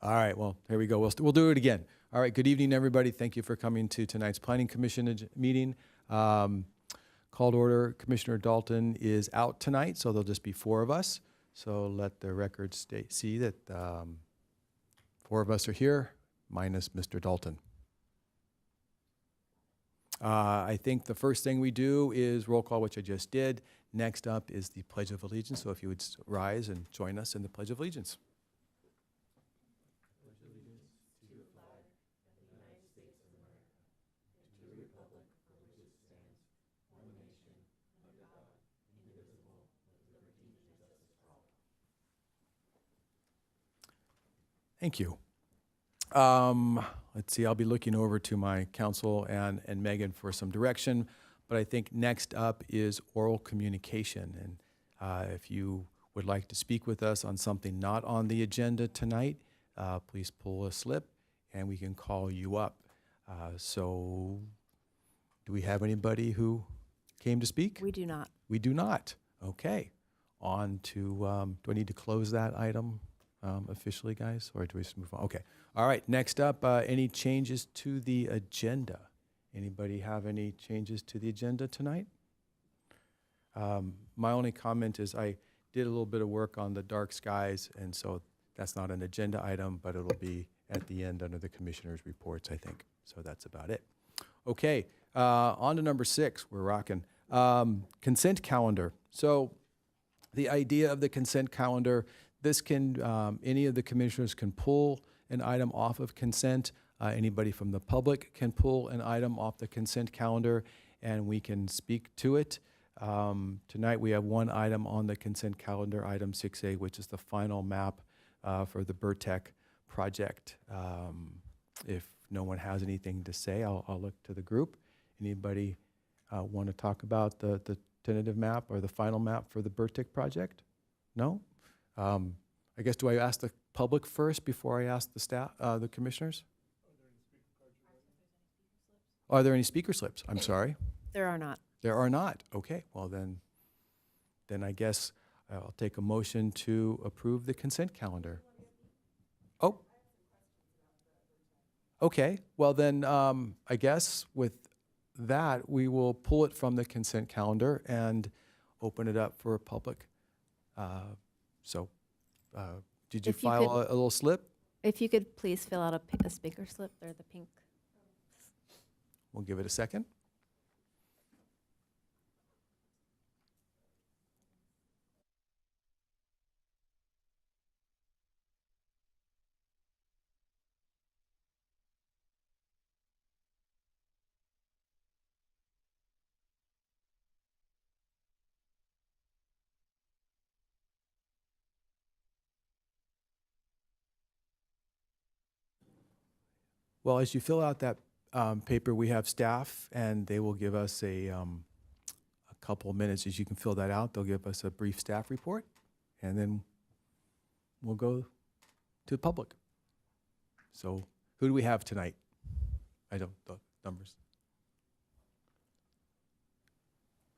All right, well, here we go. We'll do it again. All right, good evening, everybody. Thank you for coming to tonight's Planning Commission meeting. Called order, Commissioner Dalton is out tonight, so there'll just be four of us. So let the record see that four of us are here, minus Mr. Dalton. I think the first thing we do is roll call, which I just did. Next up is the Pledge of Allegiance. So if you would rise and join us in the Pledge of Allegiance. Thank you. Let's see, I'll be looking over to my counsel and Megan for some direction, but I think next up is oral communication. And if you would like to speak with us on something not on the agenda tonight, please pull a slip and we can call you up. So do we have anybody who came to speak? We do not. We do not. Okay. On to, do I need to close that item? Officially, guys, or do we just move on? Okay. All right. Next up, any changes to the agenda? Anybody have any changes to the agenda tonight? My only comment is I did a little bit of work on the dark skies, and so that's not an agenda item, but it'll be at the end under the commissioner's reports, I think. So that's about it. Okay. On to number 6. We're rocking. Consent calendar. So the idea of the consent calendar, this can, any of the commissioners can pull an item off of consent. Anybody from the public can pull an item off the consent calendar and we can speak to it. Tonight we have one item on the consent calendar, item 6A, which is the final map for the Burtec project. If no one has anything to say, I'll look to the group. Anybody want to talk about the tentative map or the final map for the Burtec project? No? I guess, do I ask the public first before I ask the staff, the commissioners? Are there any speaker slips? I'm sorry. There are not. There are not. Okay. Well, then I guess I'll take a motion to approve the consent calendar. Oh. Okay. Well, then I guess with that, we will pull it from the consent calendar and open it up for a public. Did you file a little slip? If you could please fill out a speaker slip. They're the pink. We'll give it a second. Well, as you fill out that paper, we have staff, and they will give us a couple of minutes. As you can fill that out, they'll give us a brief staff report, and then we'll go to the public. So who do we have tonight? The numbers.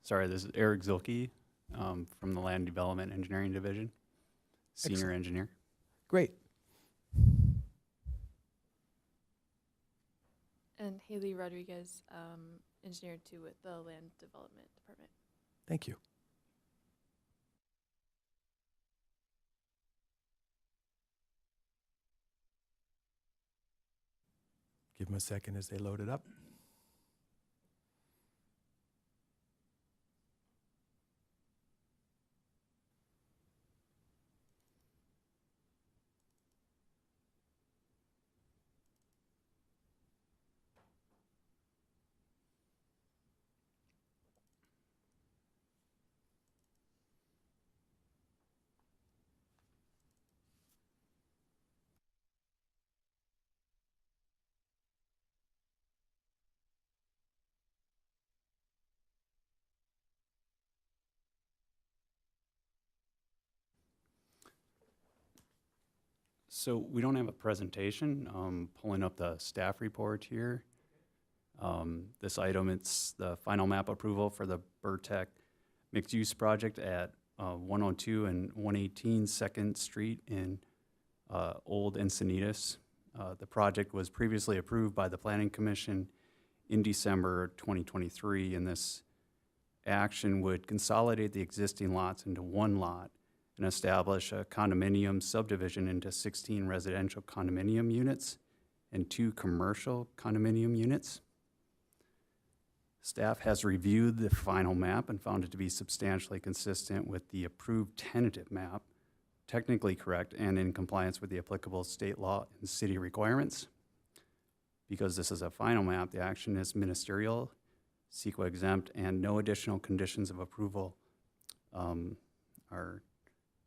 Sorry, this is Eric Zilke from the Land Development Engineering Division, Senior Excellent. Engineer. Great. And Haley Rodriguez, Engineer 2 with the Land Development Department. Thank you. Give them a second as they load it up. So we don't have a presentation. Pulling up the staff report here. This item, it's the final map approval for the Burtec mixed-use project at 102 and 118 2nd Street in old Encinitas. The project was previously approved by the Planning Commission in December 2023, and this action would consolidate the existing lots into one lot and establish a condominium subdivision into 16 residential condominium units and 2 commercial condominium units. Staff has reviewed the final map and found it to be substantially consistent with the approved tentative map, technically correct and in compliance with the applicable state law and city requirements. Because this is a final map, the action is ministerial, CEQA exempt, and no additional conditions of approval are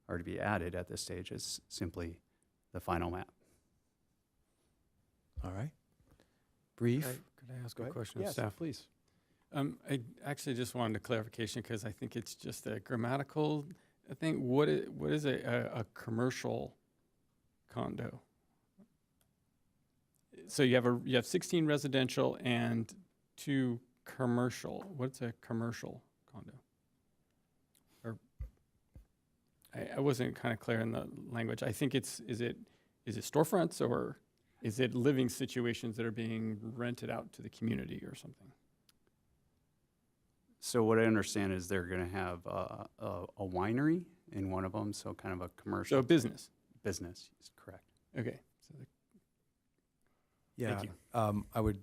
to be added at this stage. It's simply the final map. All right. Brief. Could I ask Go a ahead. question of Yes, staff? please. I actually just wanted a clarification because I think it's just a grammatical thing. What is a commercial condo? So you have 16 residential and 2 commercial. What's a commercial condo? Or I wasn't kind of clear in the language. I think is it storefronts or is it living situations that are being rented out to the community or something? So what I understand is they're going to have a winery in one of them, so kind of a commercial So business. business, is correct. Okay. So Yeah. you. I would,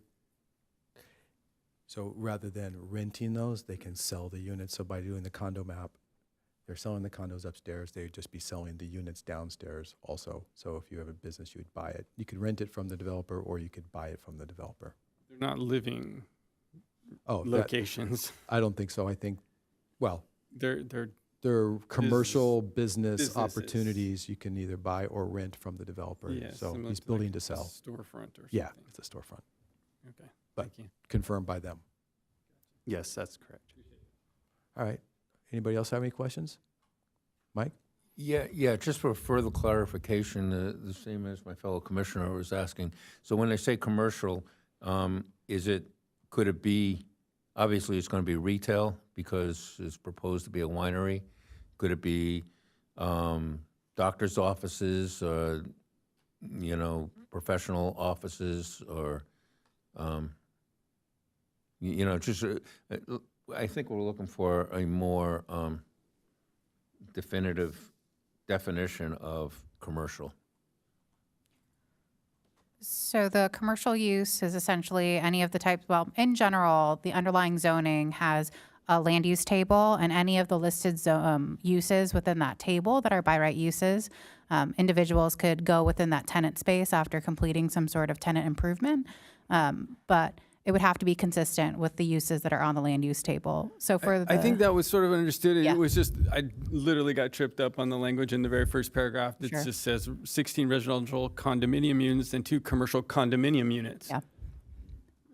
so rather than renting those, they can sell the units. So by doing the condo map, they're selling the condos upstairs. They would just be selling the units downstairs also. So if you have a business, you would buy it. You could rent it from the developer or you could buy it from the developer. They're not living Oh, that, locations. I don't think so. I think, well, They're they're commercial business businesses. opportunities you can either buy or rent from the developer. yeah, So similar he's to building like to a sell. storefront or something. Yeah, it's a storefront, Okay. but- Thank you. confirmed by them. Yes, that's correct. All right. Anybody else have any questions? Mike? Yeah, just for further clarification, the same as my fellow commissioner was asking. So when they say commercial, could it be, obviously it's going to be retail because it's proposed to be a winery. Could it be doctor's offices, professional offices, or, just, I think we're looking for a more definitive definition of commercial. So the commercial use is essentially any of the types, well, in general, the underlying zoning has a land use table, and any of the listed uses within that table that are by right uses, individuals could go within that tenant space after completing some sort of tenant improvement. But it would have to be consistent with the uses that are on the land use table. So for I think that was sort of understood. Yeah. It was just, I literally got tripped up on the language in the very first paragraph that Sure. just says 16 residential condominium units and 2 commercial condominium units. Yeah.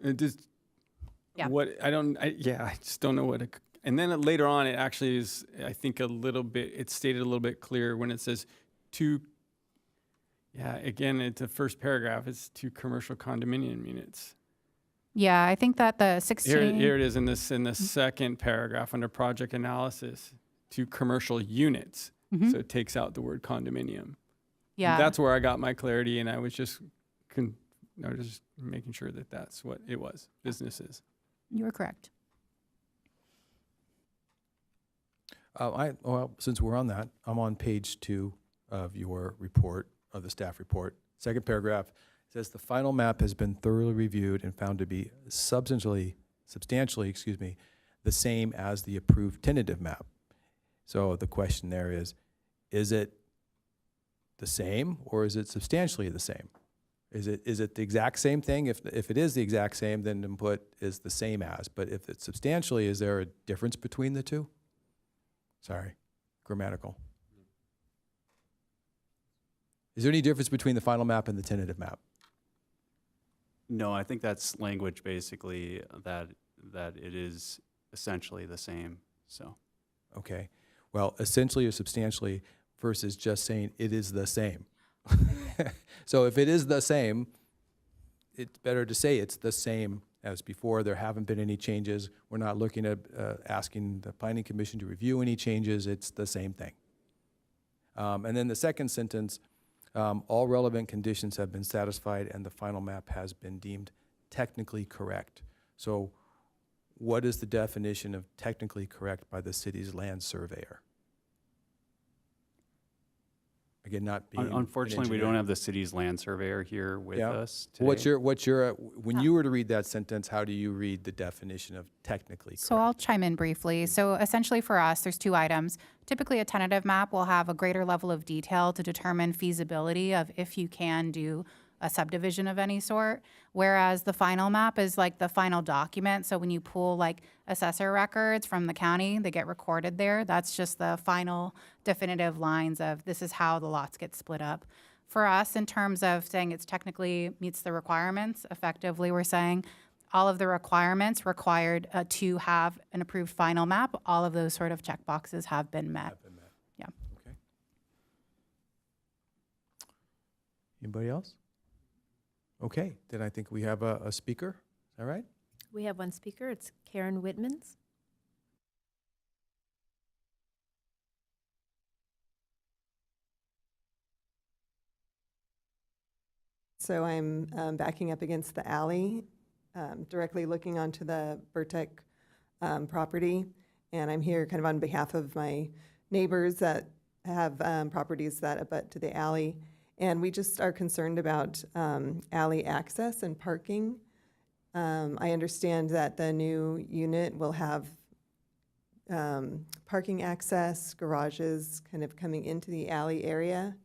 It just, Yeah. I just don't know what, and then later on, it actually is, I think it's stated a little bit clearer when it says 2, again, it's the first paragraph, it's 2 commercial condominium units. Yeah, I think that the 16. Here it is in the second paragraph under project analysis, 2 commercial units. Mhm. So it takes out the word condominium. Yeah. That's where I got my clarity, and I was just making sure that that's what it was, businesses. You were correct. Well, since we're on that, I'm on page 2 of your report, of the staff report. Second paragraph says the final map has been thoroughly reviewed and found to be substantially, the same as the approved tentative map. So the question there is it the same or is it substantially the same? Is it the exact same thing? If it is the exact same, then input is the same as. But if it's substantially, is there a difference between the two? Sorry, grammatical. Is there any difference between the final map and the tentative map? No, I think that's language basically that it is essentially the same, so. Okay. Well, essentially or substantially versus just saying it is the same. So if it is the same, it's better to say it's the same as before. There haven't been any changes. We're not looking at asking the Planning Commission to review any changes. It's the same thing. And then the second sentence, All relevant conditions have been satisfied and the final map has been deemed technically correct. So what is the definition of technically correct by the city's land surveyor? Again, not being an Unfortunately, we don't engineer. have the city's land surveyor here with Yeah. us today. What's your, when you were to read that sentence, how do you read the definition of technically correct? So I'll chime in briefly. So essentially for us, there's two items. Typically, a tentative map will have a greater level of detail to determine feasibility of if you can do a subdivision of any sort, whereas the final map is like the final document. So when you pull like assessor records from the county, they get recorded there. That's just the final definitive lines of this is how the lots get split up. For us, in terms of saying it's technically meets the requirements, effectively we're saying all of the requirements required to have an approved final map, all of those sort of checkboxes have been met. Have been met. Yeah. Okay. Anybody else? Okay, then I think we have a speaker. Is that right? We have one speaker. It's Karen Whitmans. So I'm backing up against the alley, directly looking onto the Burtek property. And I'm here kind of on behalf of my neighbors that have properties that abut to the alley. And we just are concerned about alley access and parking. I understand that the new unit will have parking access, garages kind of coming into the alley area.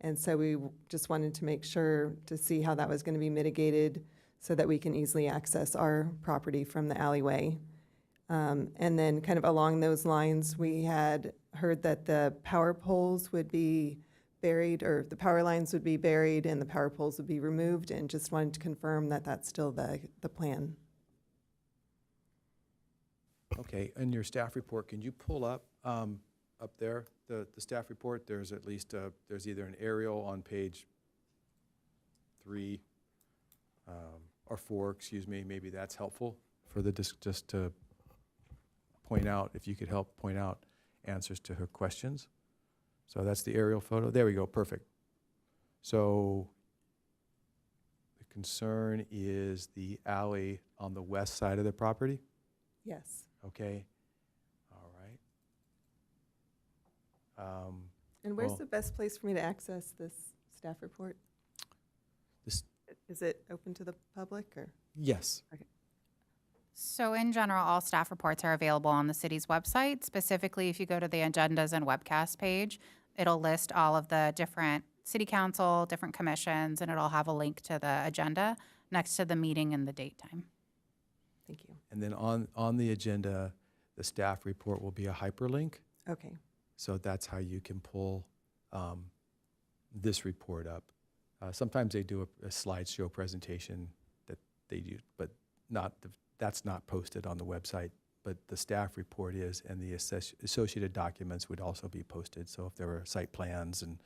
And so we just wanted to make sure to see how that was going to be mitigated so that we can easily access our property from the alleyway. And then kind of along those lines, we had heard that the power poles would be buried, or the power lines would be buried and the power poles would be removed, and just wanted to confirm that that's still the plan. Okay, in your staff report, can you pull up there, the staff report? There's at least, there's either an aerial on page 3 or 4, excuse me, maybe that's helpful for the, just to point out, if you could help point out answers to her questions. So that's the aerial photo. There we go, perfect. So the concern is the alley on the west side of the property? Yes. Okay, all right. And where's Well- the best place for me to access this staff report? This- Is it open to the public, or? Yes. So in general, all staff reports are available on the city's website. Specifically, if you go to the agendas and webcast page, it'll list all of the different city council, different commissions, and it'll have a link to the agenda next to the meeting and the date time. Thank you. And then on the agenda, the staff report will be a hyperlink. Okay. So that's how you can pull this report up. Sometimes they do a slideshow presentation that they do, but that's not posted on the website. But the staff report is, and the associated documents would also be posted. So if there were site plans, and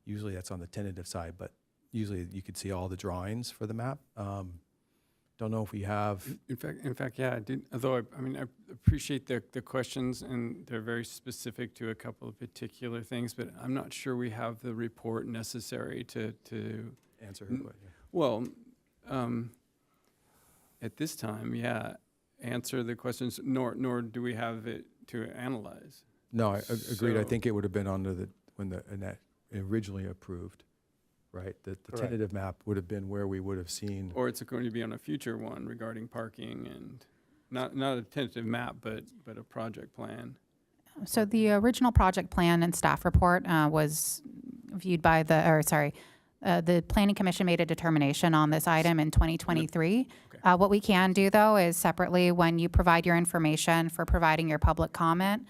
usually that's on the tentative side, but usually you could see all the drawings for the map. Don't know if we have. In fact, yeah, I did. Although I appreciate the questions, and they're very specific to a couple of particular things. But I'm not sure we have the report necessary to Answer her question. Well, at this time, yeah, answer the questions. Nor do we have it to analyze. No, I agreed. I So- think it would have been under when originally approved, right? The tentative map would have been where we would have seen. Or it's going to be on a future one regarding parking and not a tentative map, but a project plan. So the original project plan and staff report was viewed by the Planning Commission made a determination on this item in 2023. Okay. What we can do, though, is separately, when you provide your information for providing your public comment,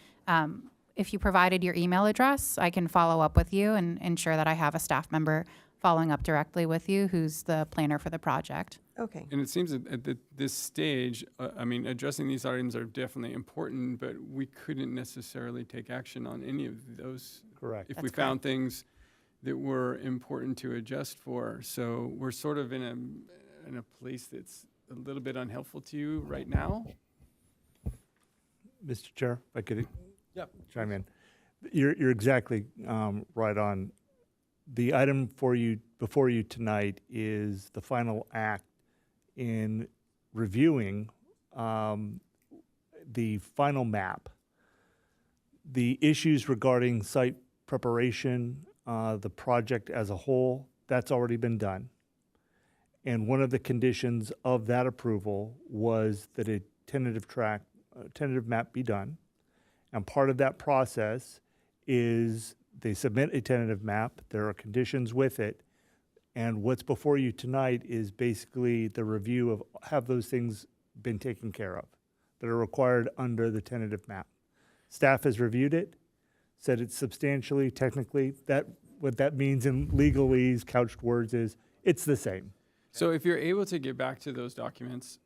if you provided your email address, I can follow up with you and ensure that I have a staff member following up directly with you who's the planner for the project. Okay. And it seems that at this stage, addressing these items are definitely important, but we couldn't necessarily take action on any of those. Correct. If we found things that were important to adjust for. So we're sort of in a place that's a little bit unhelpful to you right now. Mr. Chair, if I could Yep. chime in. You're exactly right on. the item for you, before you tonight is the final act in reviewing the final map. The issues regarding site preparation, the project as a whole, that's already been done. And one of the conditions of that approval was that a tentative map be done. And part of that process is they submit a tentative map, there are conditions with it, and what's before you tonight is basically the review of, have those things been taken care of that are required under the tentative map. Staff has reviewed it, said it's substantially, technically, that what that means in legalese, couched words is, it's the same. So if you're able to get back to those documents,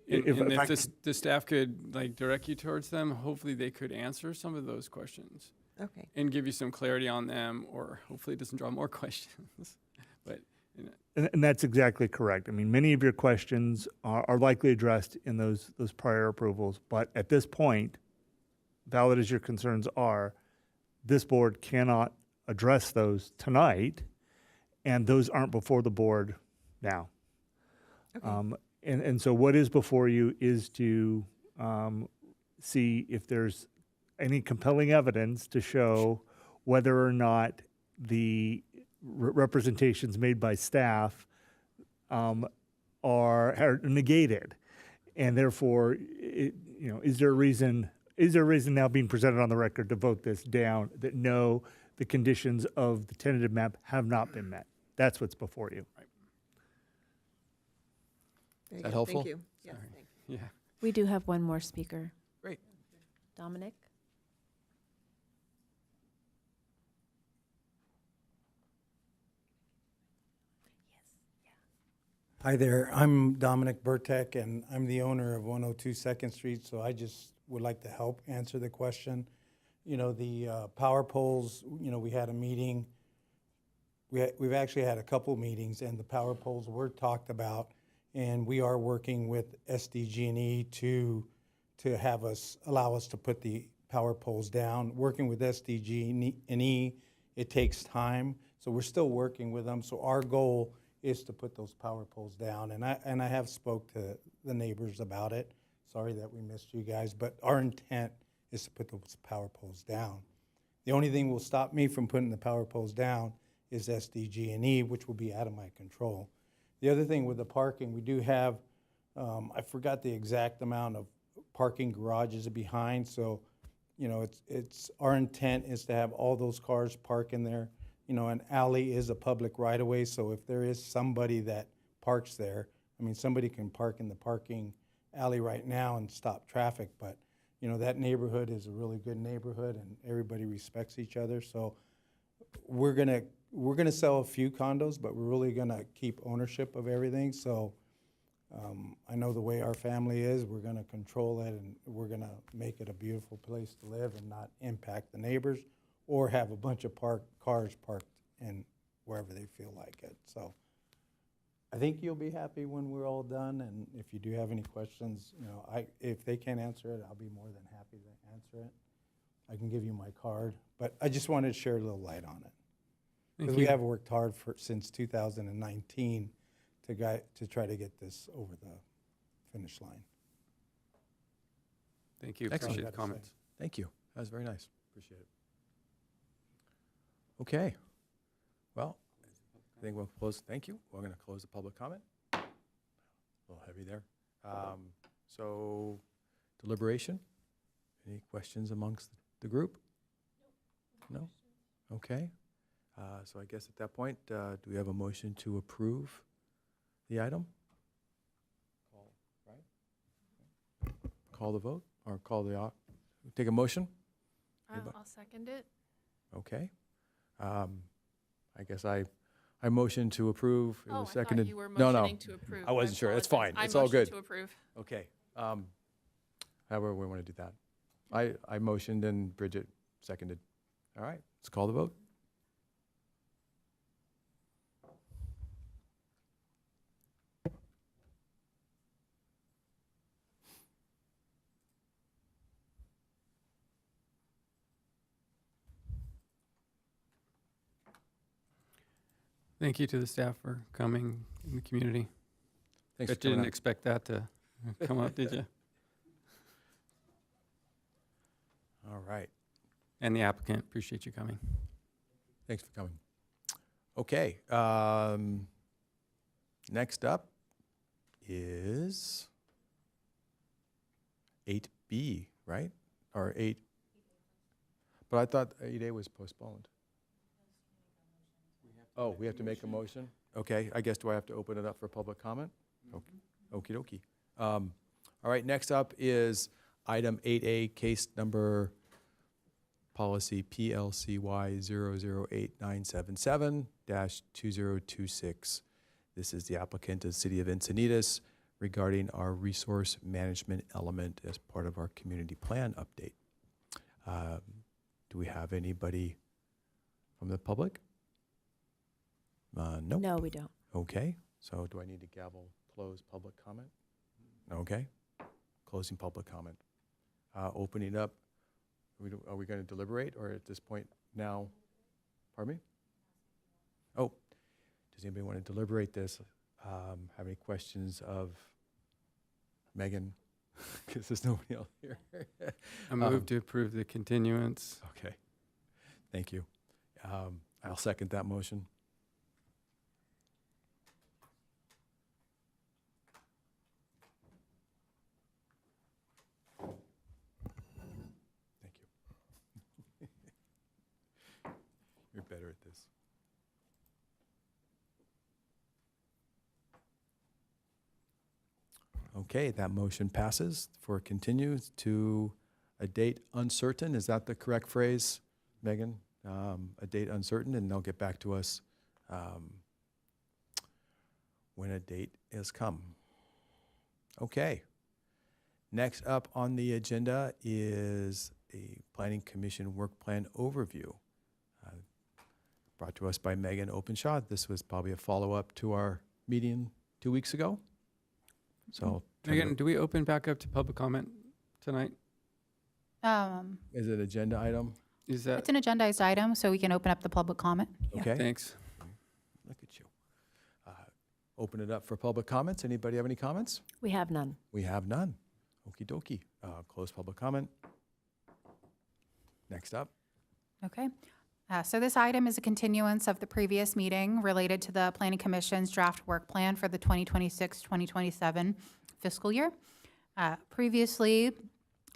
and If and I if the staff could like direct you towards them, hopefully they could answer some of those questions Okay. and give you some clarity on them, or hopefully it doesn't draw more questions. But you know, And that's exactly correct. I mean, many of your questions are likely addressed in those prior approvals, but at this point, valid as your concerns are, this board cannot address those tonight, and those aren't before the board now. Okay. And so what is before you is to see if there's any compelling evidence to show whether or not the representations made by staff are negated, and therefore, is there a reason now being presented on the record to vote this down that no, the conditions of the tentative map have not been met? That's what's before you. Very that good. helpful? Thank you. Yes, Sorry. thank you. yeah. We do have one more speaker. Great. Dominic? Hi there, I'm Dominic Burtek, and I'm the owner of 102 Second Street, so I just would like to help answer the question. You know, the power poles, you know, we had a meeting. We've actually had a couple meetings, and the power poles were talked about, and we are working with SDG&E to allow us to put the power poles down. Working with SDG&E, it takes time, so we're still working with them. So our goal is to put those power poles down, and I have spoke to the neighbors about it. Sorry that we missed you guys, but our intent is to put those power poles down. The only thing will stop me from putting the power poles down is SDG&E, which will be out of my control. The other thing with the parking, we do have, I forgot the exact amount of parking garages behind, so, you know, it's our intent is to have all those cars park in there. You know, an alley is a public right-of-way, so if there is somebody that parks there, I mean, somebody can park in the parking alley right now and stop traffic, but, you know, that neighborhood is a really good neighborhood and everybody respects each other. So we're gonna sell a few condos, but we're really gonna keep ownership of everything. So I know the way our family is, we're gonna control it, and we're gonna make it a beautiful place to live and not impact the neighbors or have a bunch of cars parked in wherever they feel like it. So I think you'll be happy when we're all done, and if you do have any questions, you know, if they can't answer it, I'll be more than happy to answer it. I can give you my card, but I just wanted to share a little light on it. Because we have worked hard since 2019 to try to get this over the finish line. Thank you. Excellent. Appreciate the comments. Thank you. That was very nice. Appreciate it. Okay. Well, I think we'll close. Thank you. We're going to close the public comment. A little heavy there. So deliberation. Any questions amongst the group? No? Okay. So I guess at that point, do we have a motion to approve the item? Call the vote, or take a motion? I'll second it. Okay. I guess I motion to approve. It was I seconded. thought you were No, motioning to approve. I wasn't sure. It's apologize. fine. It's I all motion good. to approve. Okay. However we want to do that. I motioned and Bridget seconded. All right, let's call the vote. Thank you to the staff for coming in the community. Thanks for Bet you coming didn't out. expect that to come up, did you? All right. And the applicant, appreciate you coming. Thanks for coming. Okay. Next up is 8B, right? Or 8. But I thought 8A was postponed. Oh, we have to make a motion? Okay, I guess, do I have to open it up for public comment? Okie dokie. All right, next up is item 8A, case number policy PLCY 008977-2026. This is the applicant of the City of Encinitas regarding our resource management element as part of our community plan update. Do we have anybody from the public? Nope. No, we don't. Okay, so do I need to gavel close public comment? Okay, closing public comment. Opening up, are we going to deliberate, or at this point now, pardon me? Oh, does anybody want to deliberate this? Have any questions of Megan? Because there's nobody else here. I move to approve the continuance. Okay, thank you. I'll second that motion. Thank you. You're better at this. Okay, that motion passes for continue to a date uncertain. Is that the correct phrase, Megan? A date uncertain, and they'll get back to us when a date has come. Okay. Next up on the agenda is a Planning Commission work plan overview. Brought to us by Megan Openshaw. This was probably a follow-up to our meeting 2 weeks ago. So, Megan, do we open back up to public comment tonight? is it an agenda item? Is that, It's an agendized item, so we can open up the public comment. Yeah. Okay. thanks. Look at you. Open it up for public comments. Anybody have any comments? We have none. We have none. Okie dokie. Close public comment. Next up. Okay. So this item is a continuance of the previous meeting related to the Planning Commission's draft work plan for the 2026-2027 fiscal year. Previously,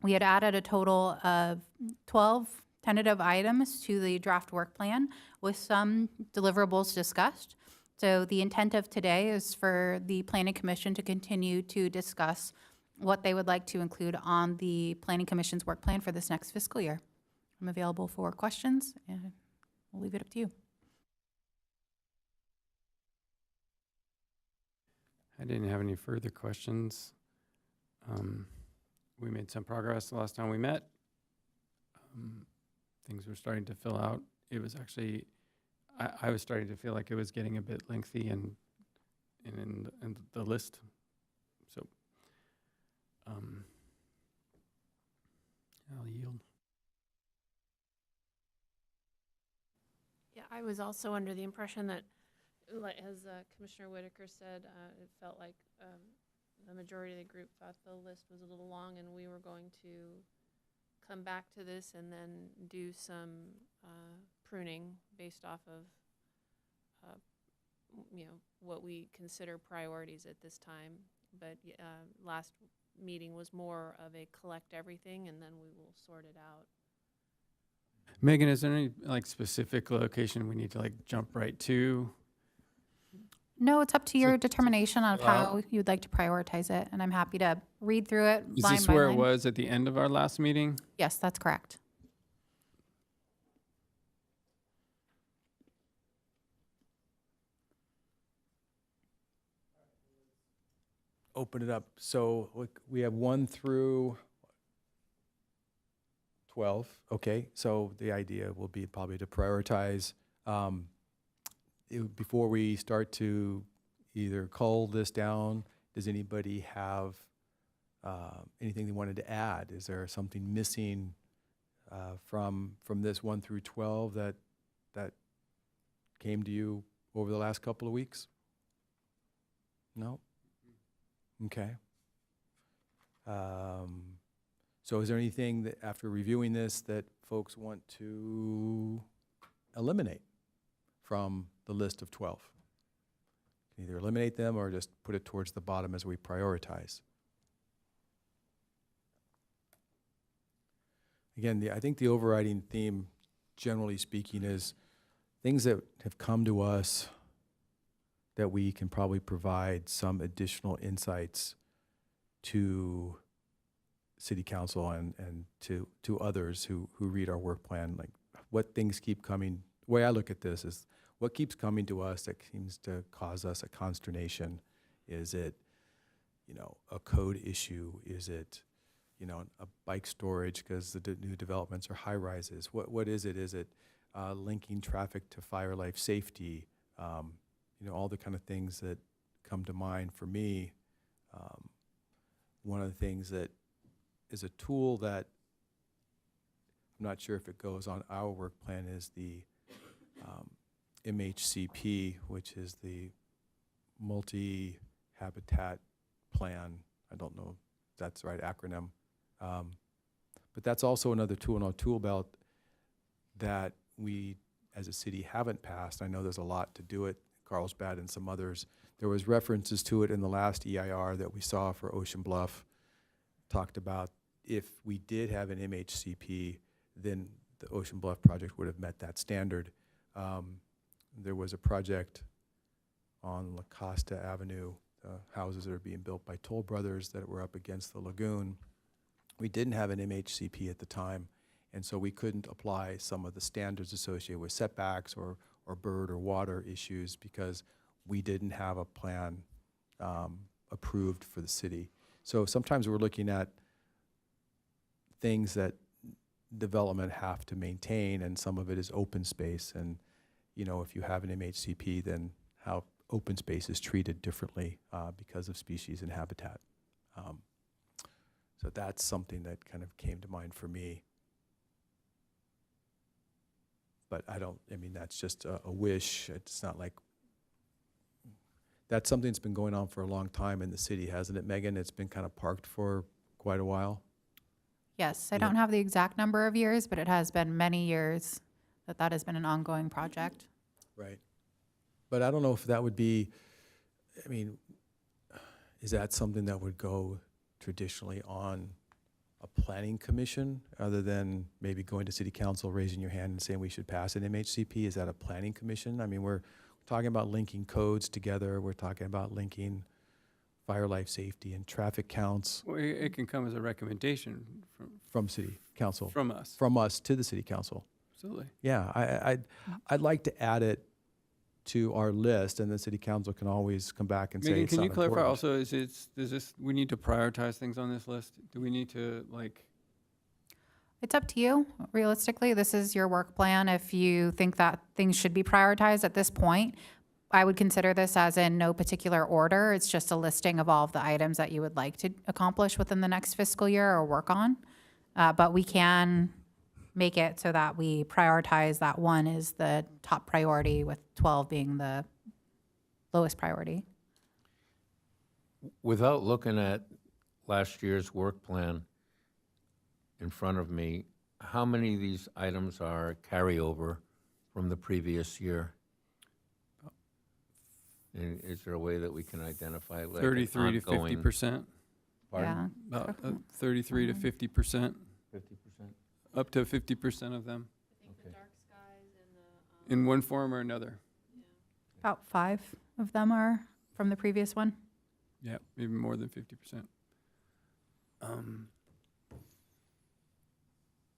we had added a total of 12 tentative items to the draft work plan with some deliverables discussed. So the intent of today is for the Planning Commission to continue to discuss what they would like to include on the Planning Commission's work plan for this next fiscal year. I'm available for questions, and we'll leave it up to you. I didn't have any further questions. We made some progress the last time we met. Things were starting to fill out. It was actually, I was starting to feel like it was getting a bit lengthy and in the list. So I'll yield. Yeah, I was also under the impression that, like, as Commissioner Whitaker said, it felt like the majority of the group thought the list was a little long, and we were going to come back to this and then do some pruning based off of, what we consider priorities at this time. But last meeting was more of a collect everything, and then we will sort it out. Megan, is there any specific location we need to jump right to? No, it's up to your determination of how you'd like to prioritize it, and I'm happy to read through it Is line this by where line. it was at the end of our last meeting? Yes, that's correct. Open it up. So look, we have 1 through 12. Okay, so the idea will be probably to prioritize before we start to either cull this down. Does anybody have anything they wanted to add? Is there something missing from this 1 through 12 that came to you over the last couple of weeks? No? Okay. So is there anything that, after reviewing this, that folks want to eliminate from the list of 12? Can either eliminate them or just put it towards the bottom as we prioritize. Again, I think the overriding theme, generally speaking, is things that have come to us that we can probably provide some additional insights to city council and to others who read our work plan. Like, what things keep coming. The way I look at this is, what keeps coming to us that seems to cause us a consternation? Is it, a code issue? Is it, a bike storage because the new developments are high rises? What is it? Is it linking traffic to fire life safety? All the kind of things that come to mind for me. One of the things that is a tool that I'm not sure if it goes on our work plan is the MHCP, which is the multi-habitat plan. I don't know if that's the right acronym. But that's also another tool in our tool belt that we as a city haven't passed. I know there's a lot to do it, Carlsbad and some others. There was references to it in the last EIR that we saw for Ocean Bluff. Talked about if we did have an MHCP, then the Ocean Bluff project would have met that standard. There was a project on La Costa Avenue, houses that are being built by Toll Brothers that were up against the lagoon. We didn't have an MHCP at the time, and so we couldn't apply some of the standards associated with setbacks or bird or water issues because we didn't have a plan approved for the city. So sometimes we're looking at things that development have to maintain, and some of it is open space. And, if you have an MHCP, then how open space is treated differently because of species and habitat. So that's something that kind of came to mind for me. But that's just a wish. It's not like, that's something that's been going on for a long time in the city, hasn't it, Megan? It's been kind of parked for quite a while. Yes, I Yeah. don't have the exact number of years, but it has been many years that has been an ongoing project. Right. But I don't know if that would be, is that something that would go traditionally on a planning commission, other than maybe going to city council, raising your hand and saying we should pass an MHCP? Is that a planning commission? We're talking about linking codes together. We're talking about linking fire life safety and traffic counts Well, it can come as a recommendation from city council, from us. from us to the city council. Absolutely. Yeah, I'd like to add it to our list, and the city council can always come back and say Megan, it's can not you clarify important. also, we need to prioritize things on this list? Do we need to, It's up to you. Realistically, this is your work plan. If you think that things should be prioritized at this point, I would consider this as in no particular order. It's just a listing of all of the items that you would like to accomplish within the next fiscal year or work on. But we can make it so that we prioritize that one is the top priority, with 12 being the lowest priority. Without looking at last year's work plan in front of me, how many of these items are carryover from the previous year? And is there a way that we can identify like an 33 to ongoing- 50%? Pardon? Yeah. About 33 to 50%, 50%? up to 50% of them, I think the dark skies and the. in one form or another. About 5 of them are from the previous one. Yeah, maybe more than 50%.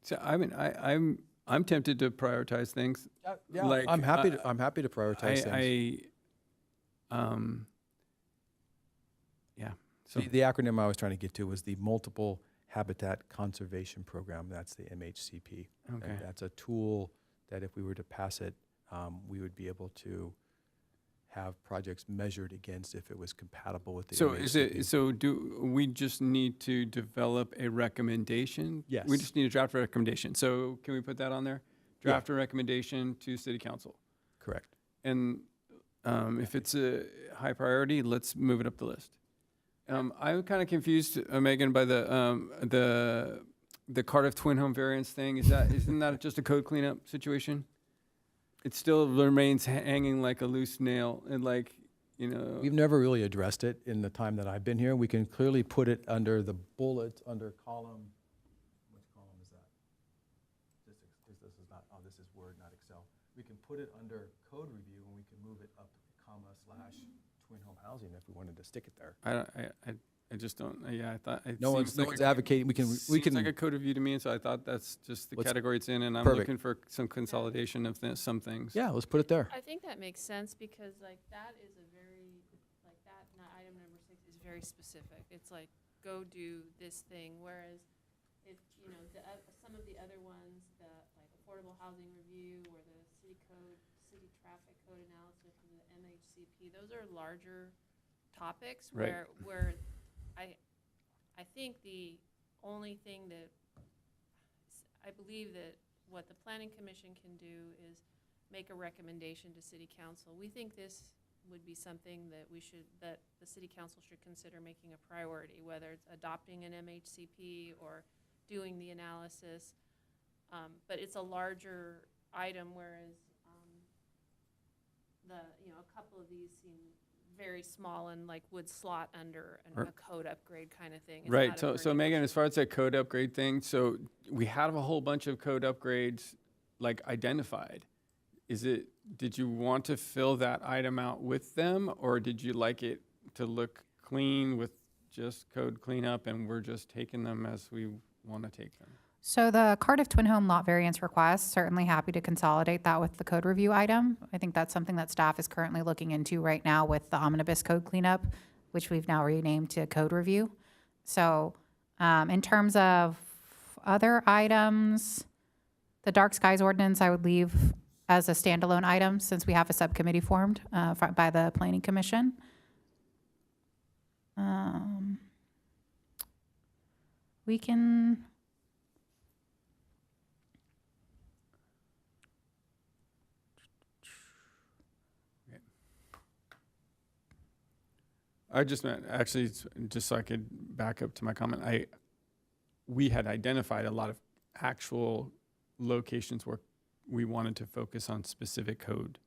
So I'm tempted to prioritize things. Yeah, Like, I'm happy to prioritize things. Yeah. So The acronym I was trying to get to was the Multiple Habitat Conservation Program. That's the MHCP. And okay. that's a tool that if we were to pass it, we would be able to have projects measured against if it was compatible with the So MHCP. do we just need to develop a recommendation? Yes. We just need a draft recommendation. So can we put that on there? Yeah. Draft a recommendation to city council. Correct. And If it's a high priority, let's move it up the list. I'm kind of confused, Megan, by the Cardiff twin home variance thing. Isn't that just a code cleanup situation? It still remains hanging like a loose nail, and like, you know. We've never really addressed it in the time that I've been here. We can clearly put it under the bullets, under column, which column is that? This is not, oh, this is Word, not Excel. We can put it under code review, and we can move it up, comma, slash twin home housing if we wanted to stick it there. I just don't. Yeah, I thought it No one's seems like advocating, we seems can. like a code review to me, and so I thought that's just the Let's- category it's in, and I'm perfect. looking for some consolidation of some things. Yeah, let's put it there. I think that makes sense because like that is a very, like that, item number 6 is very specific. It's like, go do this thing, whereas if, you know, some of the other ones, the like affordable housing review or the city traffic code analysis or the MHCP, those are larger topics Right. where I think the only thing that, I believe that what the planning commission can do is make a recommendation to city council. We think this would be something that that the city council should consider making a priority, whether it's adopting an MHCP or doing the analysis. But it's a larger item, whereas a couple of these seem very small and like would slot under a code upgrade kind of thing. It's Right. not a So burning Megan, issue. as far as that code upgrade thing, so we have a whole bunch of code upgrades like identified. Did you want to fill that item out with them, or did you like it to look clean with just code cleanup and we're just taking them as we want to take them? So the Cardiff Twin Home lot variance request, certainly happy to consolidate that with the code review item. I think that's something that staff is currently looking into right now with the omnibus code cleanup, which we've now renamed to code review. So in terms of other items, the dark skies ordinance I would leave as a standalone item since we have a subcommittee formed by the Planning Commission. We can... I just meant, actually, just so I could back up to my comment, we had identified a lot of actual locations where we wanted to focus on specific code,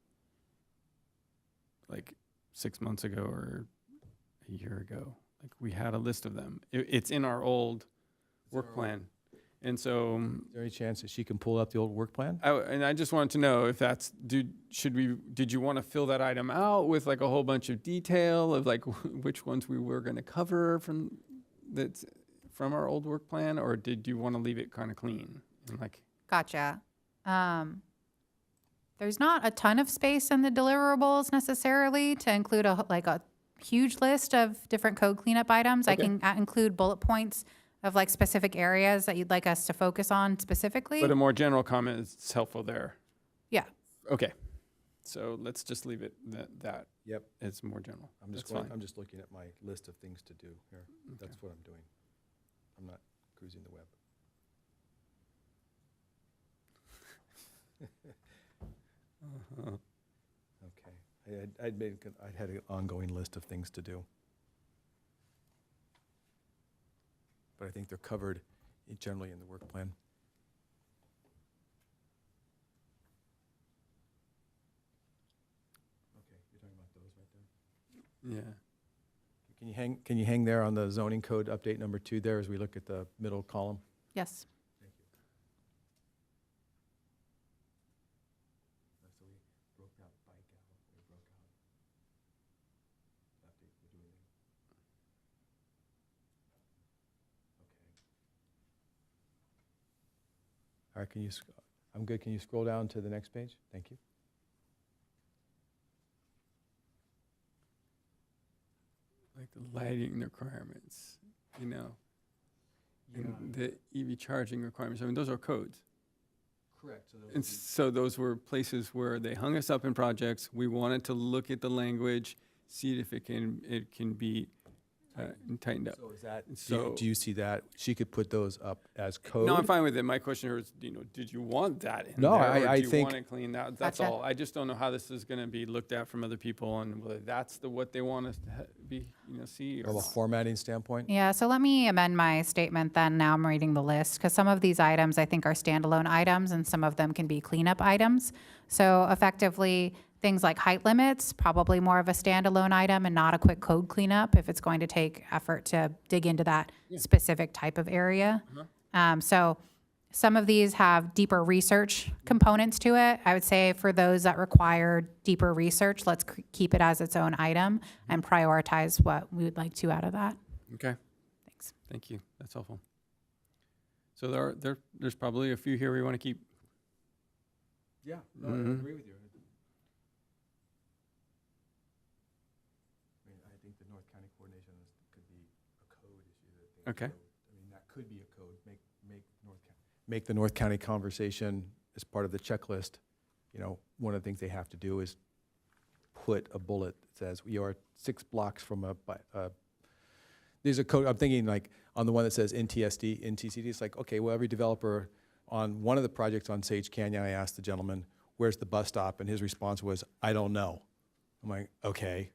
like 6 months ago or a year ago. Like, we had a list of them. It's in our old work plan. And so, Is there any chance that she can pull up the old work plan? and I just wanted to know if that's, did you want to fill that item out with like a whole bunch of detail of like which ones we were going to cover from our old work plan, or did you want to leave it kind of clean? And like, Gotcha. There's not a ton of space in the deliverables necessarily to include a huge list of different code cleanup items. I Okay. can include bullet points of like specific areas that you'd like us to focus on specifically. but a more general comment is helpful there. Yeah. Okay. So let's just leave it that Yep. it's more general. I'm just That's fine. I'm just looking at my list of things to do here. That's what I'm doing. I'm not cruising the web. Okay. I'd had an ongoing list of things to do. But I think they're covered generally in the work plan. Okay, you're talking about those right there? Yeah. Can you hang there on the zoning code update number 2 there as we look at the middle column? Yes. Thank you. So we broke out by gal, we broke out. Update, we're doing it. Okay. All right, I'm good. Can you scroll down to the next page? Thank you. Like the lighting requirements, and the EV charging requirements. I mean, those are codes. Correct. And so those were places where they hung us up in projects. We wanted to look at the language, see if it can be and tightened up. So is that, So- do you see that? She could put those up as code? No, I'm fine with it. My question here is, did you want that in No, there? I or do you think- want it cleaned out? That's Gotcha. all. I just don't know how this is going to be looked at from other people and whether that's what they want us to be, see. From Or a formatting standpoint? Yeah, so let me amend my statement then. Now I'm reading the list because some of these items I think are standalone items and some of them can be cleanup items. So effectively, things like height limits, probably more of a standalone item and not a quick code cleanup if it's going to take effort to dig into that specific type of area. So some of these have deeper research components to it. I would say for those that require deeper research, let's keep it as its own item and prioritize what we would like to out of that. Okay. Thanks. Thank you. That's helpful. So there's probably a few here we want to keep. Yeah, no, I Mhm. agree with you. I think the North County coordination could be a code issue. Okay. I mean, that could be a code. Make the North County conversation as part of the checklist. One of the things they have to do is put a bullet that says, we are 6 blocks from there's a code, I'm thinking like on the one that says NTCD, it's like, okay, well, every developer on one of the projects on Sage Canyon, I asked the gentleman, where's the bus stop? And his response was, I don't know. I'm like, okay.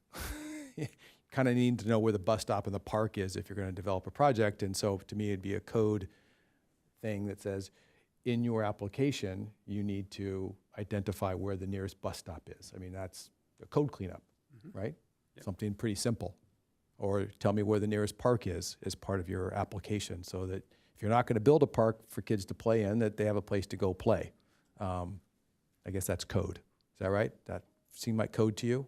Kind of need to know where the bus stop and the park is if you're going to develop a project. And so to me, it'd be a code thing that says, in your application, you need to identify where the nearest bus stop is. I mean, that's a code cleanup, right? Yep. Something pretty simple. Or tell me where the nearest park is as part of your application, so that if you're not going to build a park for kids to play in, that they have a place to go play. I guess that's code. Is that right? That seem like code to you?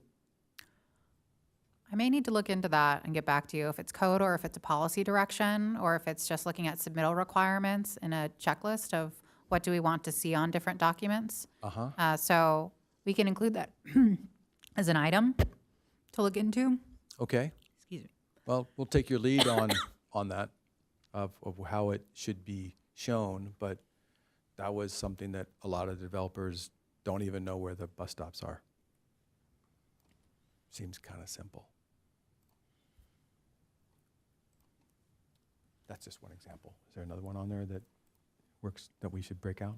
I may need to look into that and get back to you if it's code or if it's a policy direction or if it's just looking at submittal requirements in a checklist of what do we want to see on different documents. So we can include that as an item to look into. Okay. Excuse me. Well, we'll take your lead on that, of how it should be shown, but that was something that a lot of developers don't even know where the bus stops are. Seems kind of simple. That's just one example. Is there another one on there that works, that we should break out?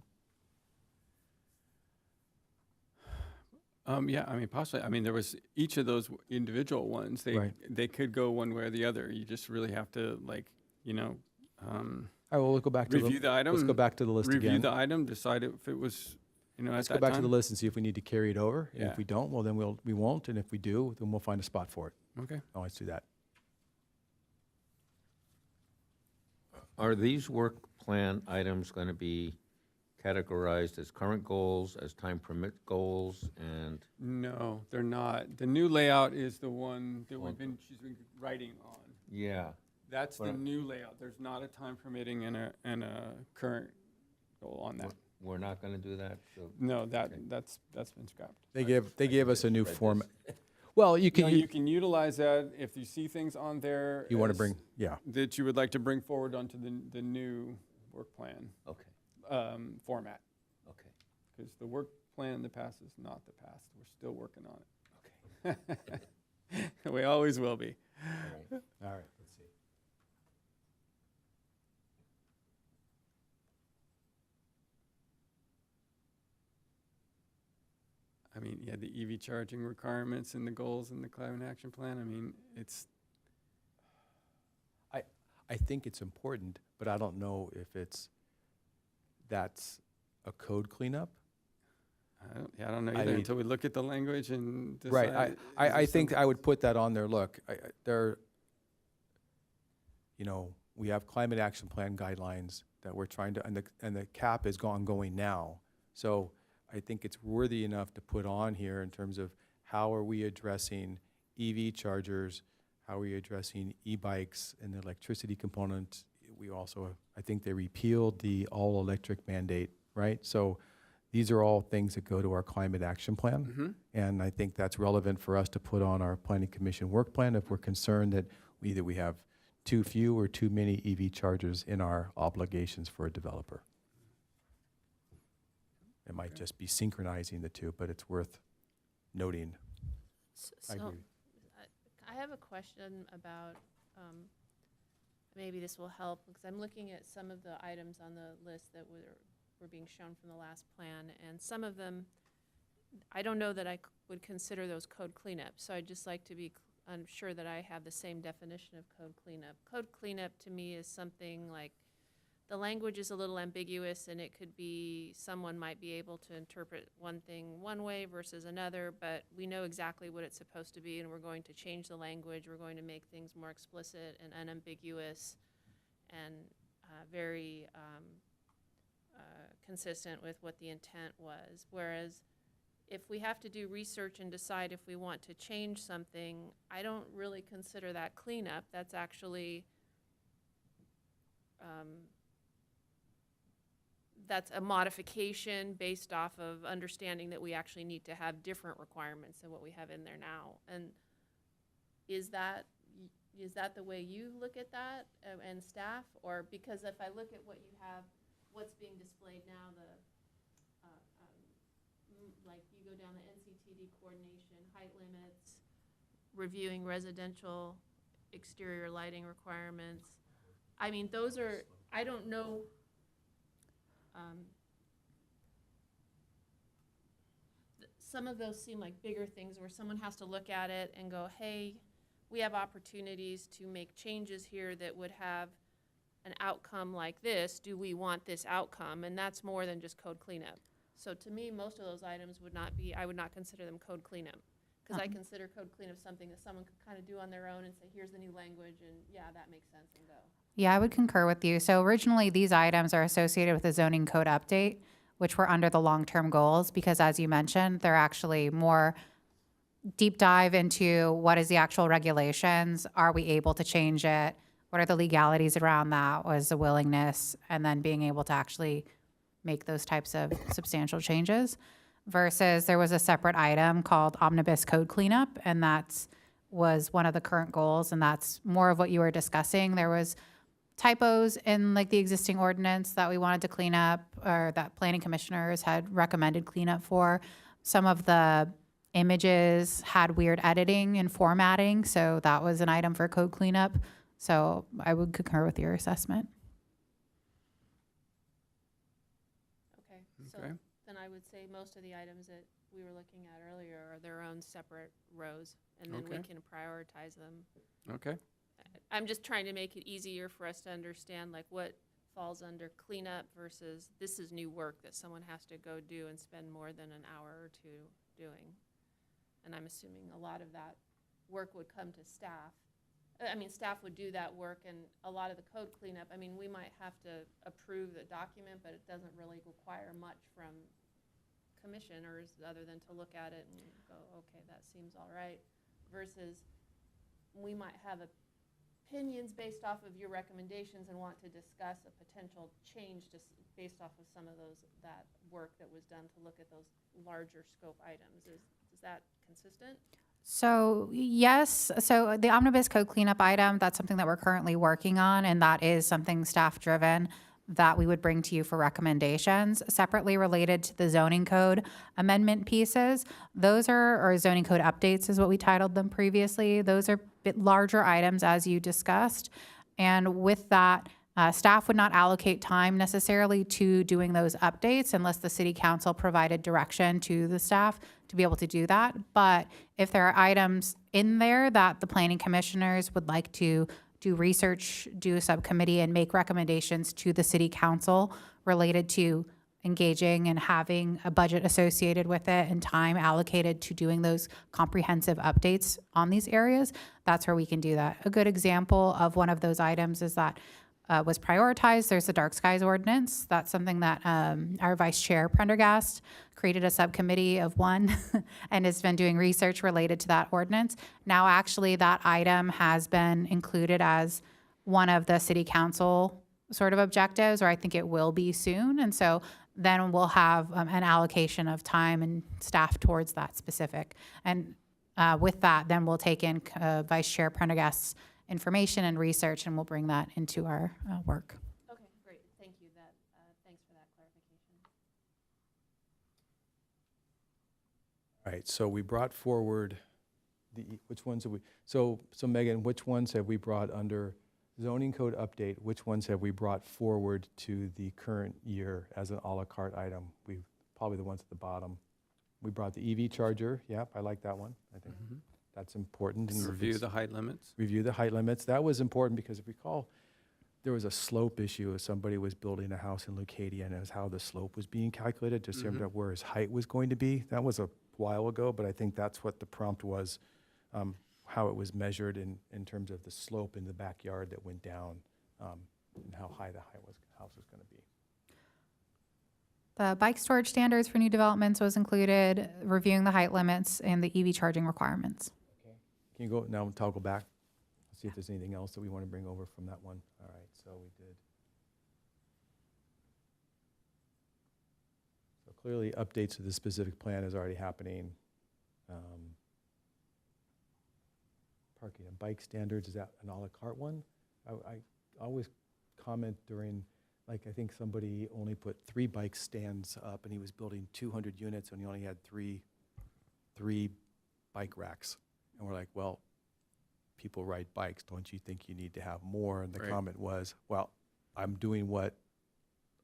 Yeah, I mean, possibly. I mean, there was each of those individual ones. Right. They could go one way or the other. You just really have to All right, well, we'll go back to review the item. Let's go back to the list review again. the item, decide if it was, at Let's that go back time. to the list and see if we need to carry it over. And Yeah. if we don't, well, then we won't. And if we do, then we'll find a spot for it. Okay. Always do that. Are these work plan items going to be categorized as current goals, as time permit goals, and No, they're not. The new layout is the one that she's been writing on. yeah, That's the But- new layout. There's not a time permitting and a current goal on that. we're not going to do that? So No, that's been scrapped. They gave us a new read format. Well, you can, You can utilize that if you see things on there. you want to as- bring, yeah. that you would like to bring forward onto the new work plan Okay, format. okay, Because the work plan in the past is not the past. We're still working on okay. it. We always will be. All right. All right, let's see. I mean, yeah, the EV charging requirements and the goals in the climate action plan. I mean, I think it's important, but I don't know if that's a code cleanup. I don't know I either mean- until we look at the language and decide. Right, I think I would put that on there. Look, we have climate action plan guidelines that we're trying to, and the cap is ongoing now. So I think it's worthy enough to put on here in terms of how are we addressing EV chargers, how are we addressing e-bikes and the electricity component. We also, I think they repealed the all-electric mandate, right? So these are all things that go to our climate action plan. Mhm. And I think that's relevant for us to put on our planning commission work plan if we're concerned that either we have too few or too many EV chargers in our obligations for a developer. It might just be synchronizing the two, but it's worth noting. I So agree. I have a question about maybe this will help, because I'm looking at some of the items on the list that were being shown from the last plan, and some of them, I don't know that I would consider those code cleanup, so I'd just like to be sure that I have the same definition of code cleanup. Code cleanup to me is something like, the language is a little ambiguous, and it could be, someone might be able to interpret one thing one way versus another, but we know exactly what it's supposed to be, and we're going to change the language. We're going to make things more explicit and unambiguous and very consistent with what the intent was. Whereas if we have to do research and decide if we want to change something, I don't really consider that cleanup. That's actually that's a modification based off of understanding that we actually need to have different requirements than what we have in there now. And is that the way you look at that and staff? Or because if I look at what you have, what's being displayed now, like you go down the NCTD coordination, height limits, reviewing residential exterior lighting requirements. I mean, those are, I don't know. Some of those seem like bigger things where someone has to look at it and go, hey, we have opportunities to make changes here that would have an outcome like this. Do we want this outcome? And that's more than just code cleanup. So to me, most of those items would not be, I would not consider them code cleanup. Because I consider code cleanup something that someone could kind of do on their own and say, here's the new language, and yeah, that makes sense, and go. Yeah, I would concur with you. So originally, these items are associated with the zoning code update, which were under the long-term goals, because as you mentioned, they're actually more deep dive into what is the actual regulations, are we able to change it, what are the legalities around that, was the willingness, and then being able to actually make those types of substantial changes. Versus there was a separate item called omnibus code cleanup, and was one of the current goals, and that's more of what you were discussing. There was typos in like the existing ordinance that we wanted to clean up, or that planning commissioners had recommended cleanup for. Some of the images had weird editing and formatting, so that was an item for code cleanup. So I would concur with your assessment. Okay, so Okay. then I would say most of the items that we were looking at earlier are their own separate rows, and then we Okay. can prioritize them. Okay. I'm just trying to make it easier for us to understand like what falls under cleanup versus this is new work that someone has to go do and spend more than an hour or two doing. And I'm assuming a lot of that work would come to staff. I mean, staff would do that work, and a lot of the code cleanup, I mean, we might have to approve the document, but it doesn't really require much from commissioners other than to look at it and go, okay, that seems all right. Versus we might have opinions based off of your recommendations and want to discuss a potential change just based off of some of that work that was done to look at those larger scope items. Is that consistent? So yes, so the omnibus code cleanup item, that's something that we're currently working on, and that is something staff-driven that we would bring to you for recommendations. Separately related to the zoning code amendment pieces, those are, or zoning code updates is what we titled them previously. Those are a bit larger items as you discussed. And with that, staff would not allocate time necessarily to doing those updates unless the city council provided direction to the staff to be able to do that. But if there are items in there that the planning commissioners would like to do research, do a subcommittee, and make recommendations to the city council related to engaging and having a budget associated with it and time allocated to doing those comprehensive updates on these areas, that's where we can do that. A good example of one of those items is that was prioritized. There's the dark skies ordinance. That's something that our vice chair Prendergast created a subcommittee of one and has been doing research related to that ordinance. Now actually that item has been included as one of the city council sort of objectives, or I think it will be soon. And so then we'll have an allocation of time and staff towards that specific. And with that, then we'll take in Vice Chair Prendergast's information and research, and we'll bring that into our work. Okay, great. Thank you. Thanks for that clarification. All right, so we brought forward which ones have we, so Megan, which ones have we brought under zoning code update? Which ones have we brought forward to the current year as an à la carte item? Probably the ones at the bottom. We brought the EV charger. Yep, I like that one. I think that's important. And Review it's- the height limits. Review the height limits. That was important because if you recall, there was a slope issue as somebody was building a house in Leucadia, and it was how the slope was being calculated to determine where his height was going to be. That was a while ago, but I think that's what the prompt was, how it was measured in terms of the slope in the backyard that went down, and how high the house was going to be. The bike storage standards for new developments was included, reviewing the height limits and the EV charging requirements. Can you go now, toggle back? See if there's anything else that we want to bring over from that one. All right, so we did. So clearly, updates to the specific plan is already happening. Parking and bike standards, is that an à la carte one? I always comment during, like, I think somebody only put 3 bike stands up, and he was building 200 units, and he only had three bike racks. And we're like, well, people ride bikes, don't you think you need to have more? And the Right. comment was, well, I'm doing what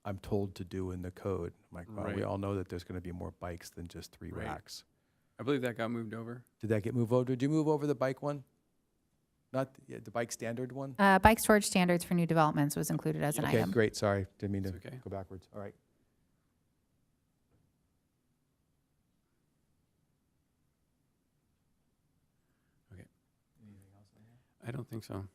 I'm told to do in the code. I'm like, well, we Right. all know that there's going to be more bikes than just 3 Right. racks. I believe that got moved over. Did that get moved over? Did you move over the bike one? Not the bike standard one? Bike storage standards for new developments was included as an Okay, item. great, sorry, didn't mean to It's okay. go backwards. All right. Okay. Anything else on that? I don't think so.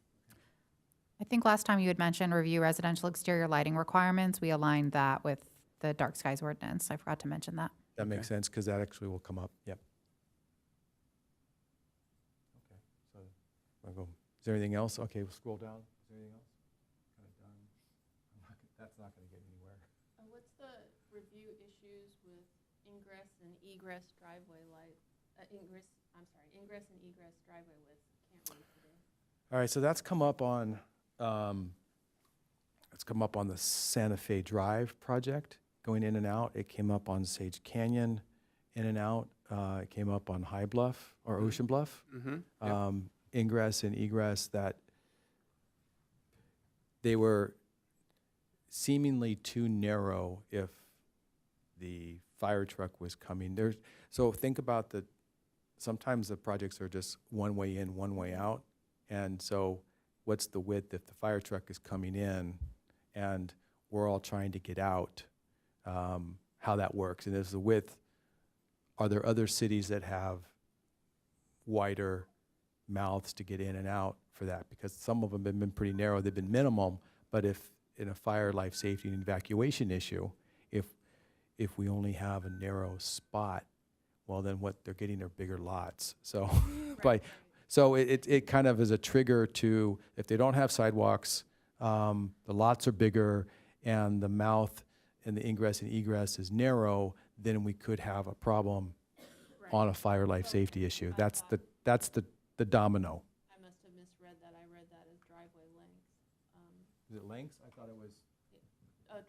I think last time you had mentioned review residential exterior lighting requirements. We aligned that with the dark skies ordinance. I forgot to mention that. That makes Okay. sense, because that actually will come up, yep. Okay, so, I'll go, is there anything else? Okay, we'll scroll down. Is there anything else? Kind of done. That's not going to get anywhere. What's the review issues with ingress and egress driveway light, ingress and egress driveway width? Can't read today. All right, so that's come up on, the Santa Fe Drive project, going in and out. It came up on Sage Canyon, in and out. It came up on High Bluff or Ocean Bluff. Ingress and egress, that they were seemingly too narrow if the fire truck was coming. So think about sometimes the projects are just one way in, one way out. And so what's the width if the fire truck is coming in and we're all trying to get out, how that works? And is the width, are there other cities that have wider mouths to get in and out for that? Because some of them have been pretty narrow, they've been minimum, but if in a fire, life safety, and evacuation issue, if we only have a narrow spot, well, then what they're getting are bigger lots. So, So it kind of is a trigger to, if they don't have sidewalks, the lots are bigger, and the mouth and the ingress and egress is narrow, then we could have a problem on a fire, life safety issue. That's the domino. I must have misread that. I read that as driveway length. Is it lengths? I thought it was.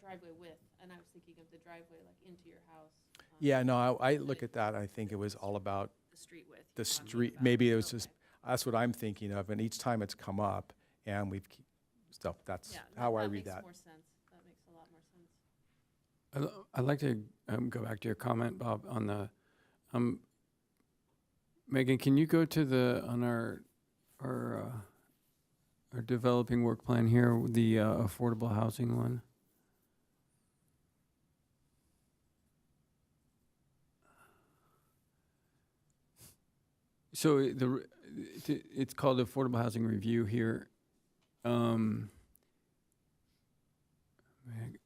Driveway width, and I was thinking of the driveway like into your house. Yeah, no, I look at that, I think it was all about The street width. the street, maybe it was just, that's what I'm thinking of, and each time it's come up, and so that's how I read that. That makes more sense. That makes a lot more sense. I'd like to go back to your comment, Bob, on the, Megan, can you go to on our developing work plan here, the affordable housing one? So it's called Affordable Housing Review here.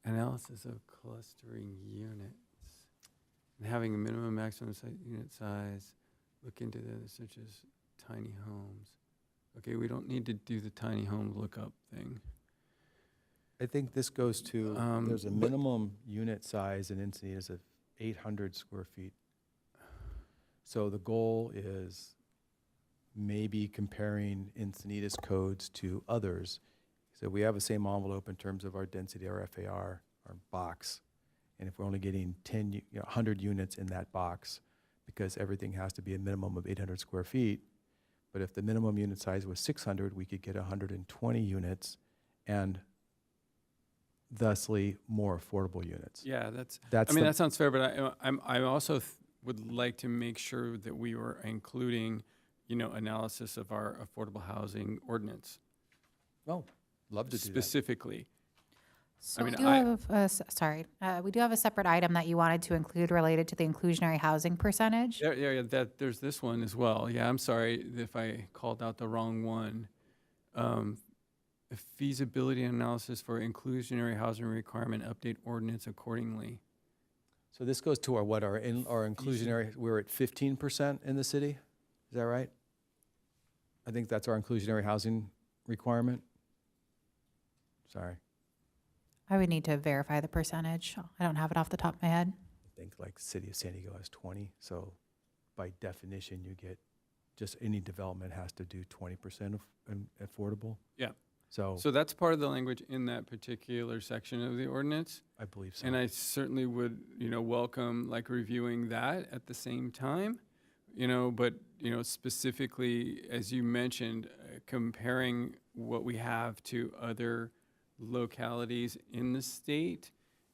Analysis of clustering units and having a minimum maximum unit size. Look into the such as tiny homes. Okay, we don't need to do the tiny home lookup thing. I think this goes to, there's a minimum unit size in Encinitas of 800 square feet. So the goal is maybe comparing Encinitas codes to others. So we have the same envelope in terms of our density, our FAR, our box. And if we're only getting 100 units in that box, because everything has to be a minimum of 800 square feet, But if the minimum unit size was 600, we could get 120 units and thusly more affordable units. Yeah, that's, That's I mean, the- that sounds fair, but I also would like to make sure that we were including, analysis of our affordable housing ordinance Oh, love to do that. specifically. So mean, we do have, we do have a separate item that you wanted to include related to the inclusionary housing percentage. Yeah, there's this one as well. Yeah, I'm sorry if I called out the wrong one. A feasibility analysis for inclusionary housing requirement update ordinance accordingly. So this goes to our inclusionary, we're at 15% in the city, is that right? I think that's our inclusionary housing requirement. Sorry, I would need to verify the percentage. I don't have it off the top of my head. I think like city of San Diego has 20, so by definition, you get, just any development has to do 20% of affordable. Yeah. So So that's part of the language in that particular section of the ordinance. I believe so. And I certainly would, welcome like reviewing that at the same time, but, specifically, as you mentioned, comparing what we have to other localities in the state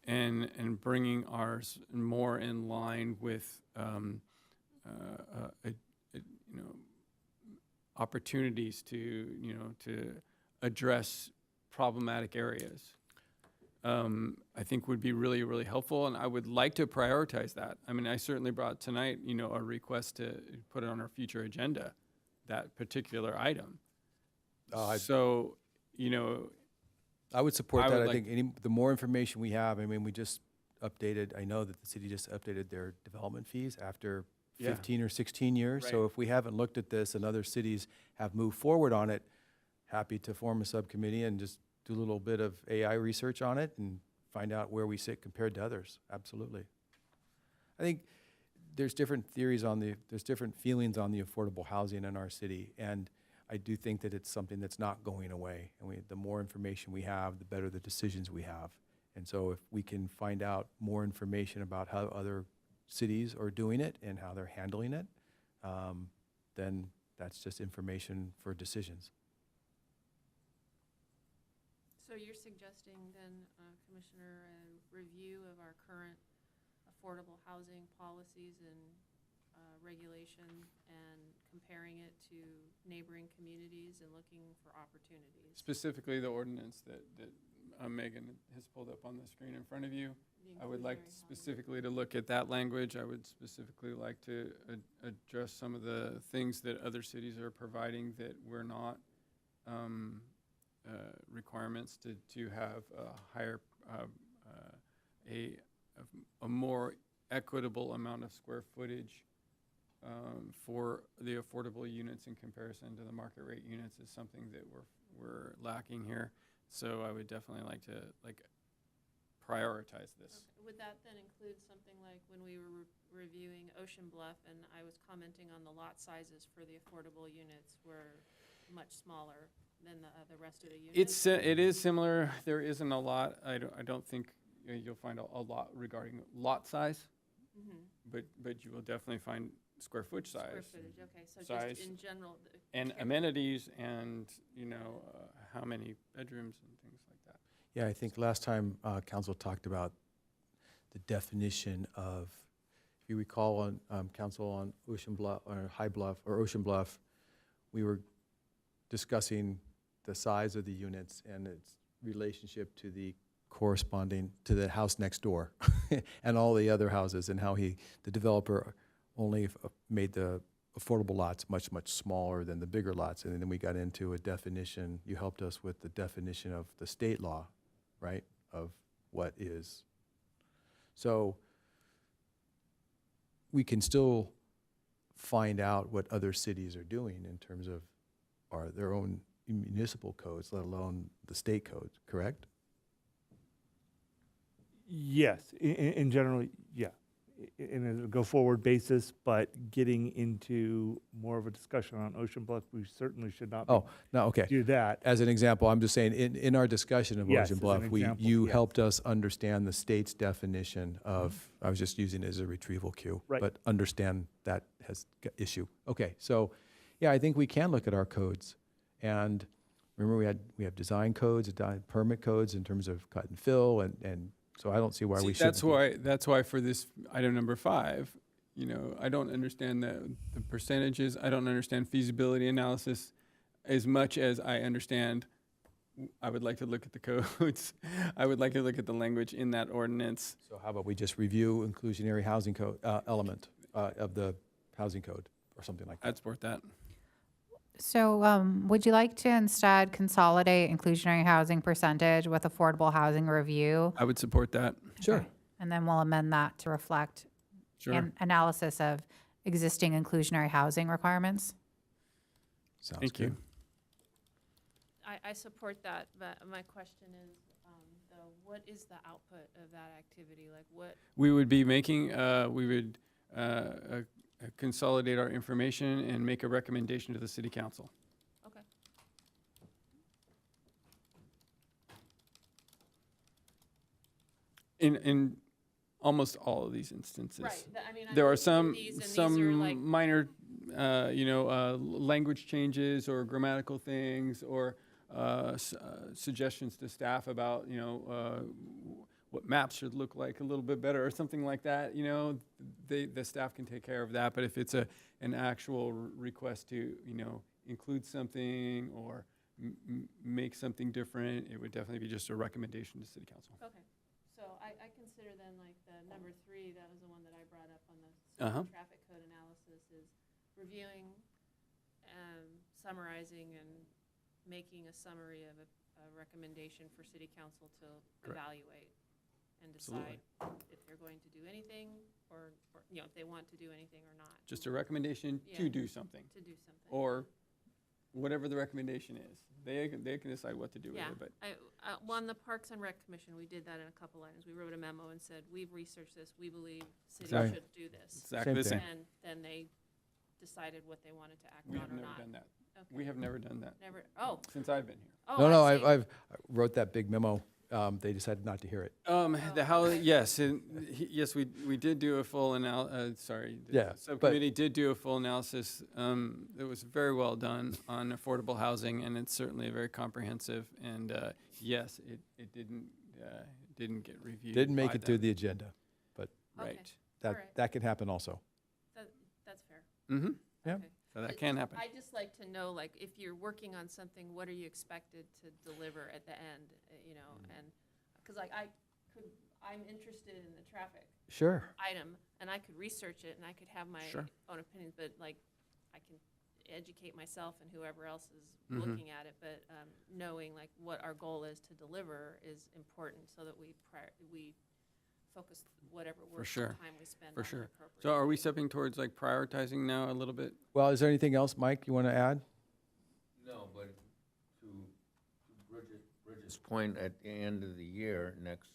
and bringing ours more in line with, opportunities to address problematic areas. I think would be really, really helpful, and I would like to prioritize that. I mean, I certainly brought tonight, a request to put it on our future agenda, that particular item. So, I would support I that. would I think the more information we have, I mean, we just updated, I know that the city just updated their development fees after Yeah. 15 or 16 years. So Right. if we haven't looked at this and other cities have moved forward on it, happy to form a subcommittee and just do a little bit of AI research on it and find out where we sit compared to others. Absolutely. I think there's different theories there's different feelings on the affordable housing in our city. And I do think that it's something that's not going away. And the more information we have, the better the decisions we have. And so if we can find out more information about how other cities are doing it and how they're handling it, then that's just information for decisions. So you're suggesting then, Commissioner, a review of our current affordable housing policies and regulation and comparing it to neighboring communities and looking for opportunities? specifically the ordinance that Megan has pulled up on the screen in front of you. The I would like inclusionary housing. specifically to look at that language. I would specifically like to address some of the things that other cities are providing that we're not, requirements to have a higher, a more equitable amount of square footage for the affordable units in comparison to the market rate units is something that we're lacking here. So I would definitely like to prioritize this. Okay. Would that then include something like when we were reviewing Ocean Bluff and I was commenting on the lot sizes for the affordable units were much smaller than the rest of the units? It is similar. There isn't a lot. I don't think you'll find a lot regarding lot size, Mhm. but you will definitely find square foot size. Square footage, okay, so size just in general. And amenities and, how many bedrooms and things like that. Yeah, I think last time council talked about the definition of, if you recall on council on Ocean Bluff or High Bluff or Ocean Bluff, we were discussing the size of the units and its relationship to the corresponding to the house next door and all the other houses, and how the developer only made the affordable lots much, much smaller than the bigger lots. And then we got into a definition, you helped us with the definition of the state law, right, of what is. So we can still find out what other cities are doing in terms of their own municipal codes, let alone the state codes, correct? Yes, in general, yeah, in a go-forward basis, but getting into more of a discussion on Ocean Bluff, we certainly should not Oh, no, okay. do that. As an example, I'm just saying, in our discussion of Yes, Ocean as Bluff, an example, you yes. helped us understand the state's definition of, I was just using it as a retrieval cue, Right. but understand that issue. Okay, so Yeah, I think we can look at our codes. And remember, we have design codes, permit codes in terms of cut and fill, and so I don't see why See, we shouldn't. that's why for this item number 5, you know, I don't understand the percentages. I don't understand feasibility analysis as much as I understand. I would like to look at the codes. I would like to look at the language in that ordinance. So how about we just review inclusionary housing code, element of the housing code or something like that? I'd support that. So would you like to instead consolidate inclusionary housing percentage with affordable housing review? I would support that. Sure. Okay. And then we'll amend that to reflect Sure. an analysis of existing inclusionary housing requirements. Sounds Thank good. you. I support that, but my question is, though, what is the output of that activity? Like what? We would be making, we would consolidate our information and make a recommendation to the city council. Okay. In almost all of these instances. Right. I mean, There I'm are looking at these, and these are like, minor, language changes or grammatical things or suggestions to staff about, what maps should look like a little bit better or something like that. You know, the staff can take care of that. But if it's an actual request to, include something or make something different, it would definitely be just a recommendation to city council. okay. So I consider then like the number 3, that was the one that I brought up on the traffic code analysis, is reviewing, summarizing, and making a summary of a recommendation for city council to Correct. evaluate and Absolutely. decide if they're going to do anything or if they want to do anything or not. Just a recommendation Yeah. to do something, To do something. or whatever the recommendation is. They can decide what to do Yeah, with it. But on the Parks and Rec Commission, we did that in a couple items. We wrote a memo and said, we've researched this, we believe city Exactly. should do this. exactly the Same same. And then they decided what they wanted to act We on have or never not. done that. Okay. We have never done that Never, oh, since I've been here. oh, No, I see. I wrote that big memo. They decided not to hear it. The how, yes, yes, we did do a full sorry. The Yeah, but- subcommittee did do a full analysis. It was very well done on affordable housing, and it's certainly very comprehensive. And yes, it didn't get reviewed. Didn't make by it to them. the agenda, but Okay. Right. that, Alright. that can happen also. That's fair. Mm-hmm. Yeah. Okay. So that can happen. I just like to know, like, if you're working on something, what are you expected to deliver at the end, and, because like I'm interested in the traffic Sure. item, and I could research it, and I could have my Sure. own opinions, but like, I can educate myself and whoever else is Mhm. looking at it, but knowing like what our goal is to deliver is important, so that we focus whatever work sure. and time we spend For on sure. it appropriately. So are we stepping towards like prioritizing now a little bit? Well, is there anything else, Mike, you want to add? No, but to Bridget's point, at the end of the year, next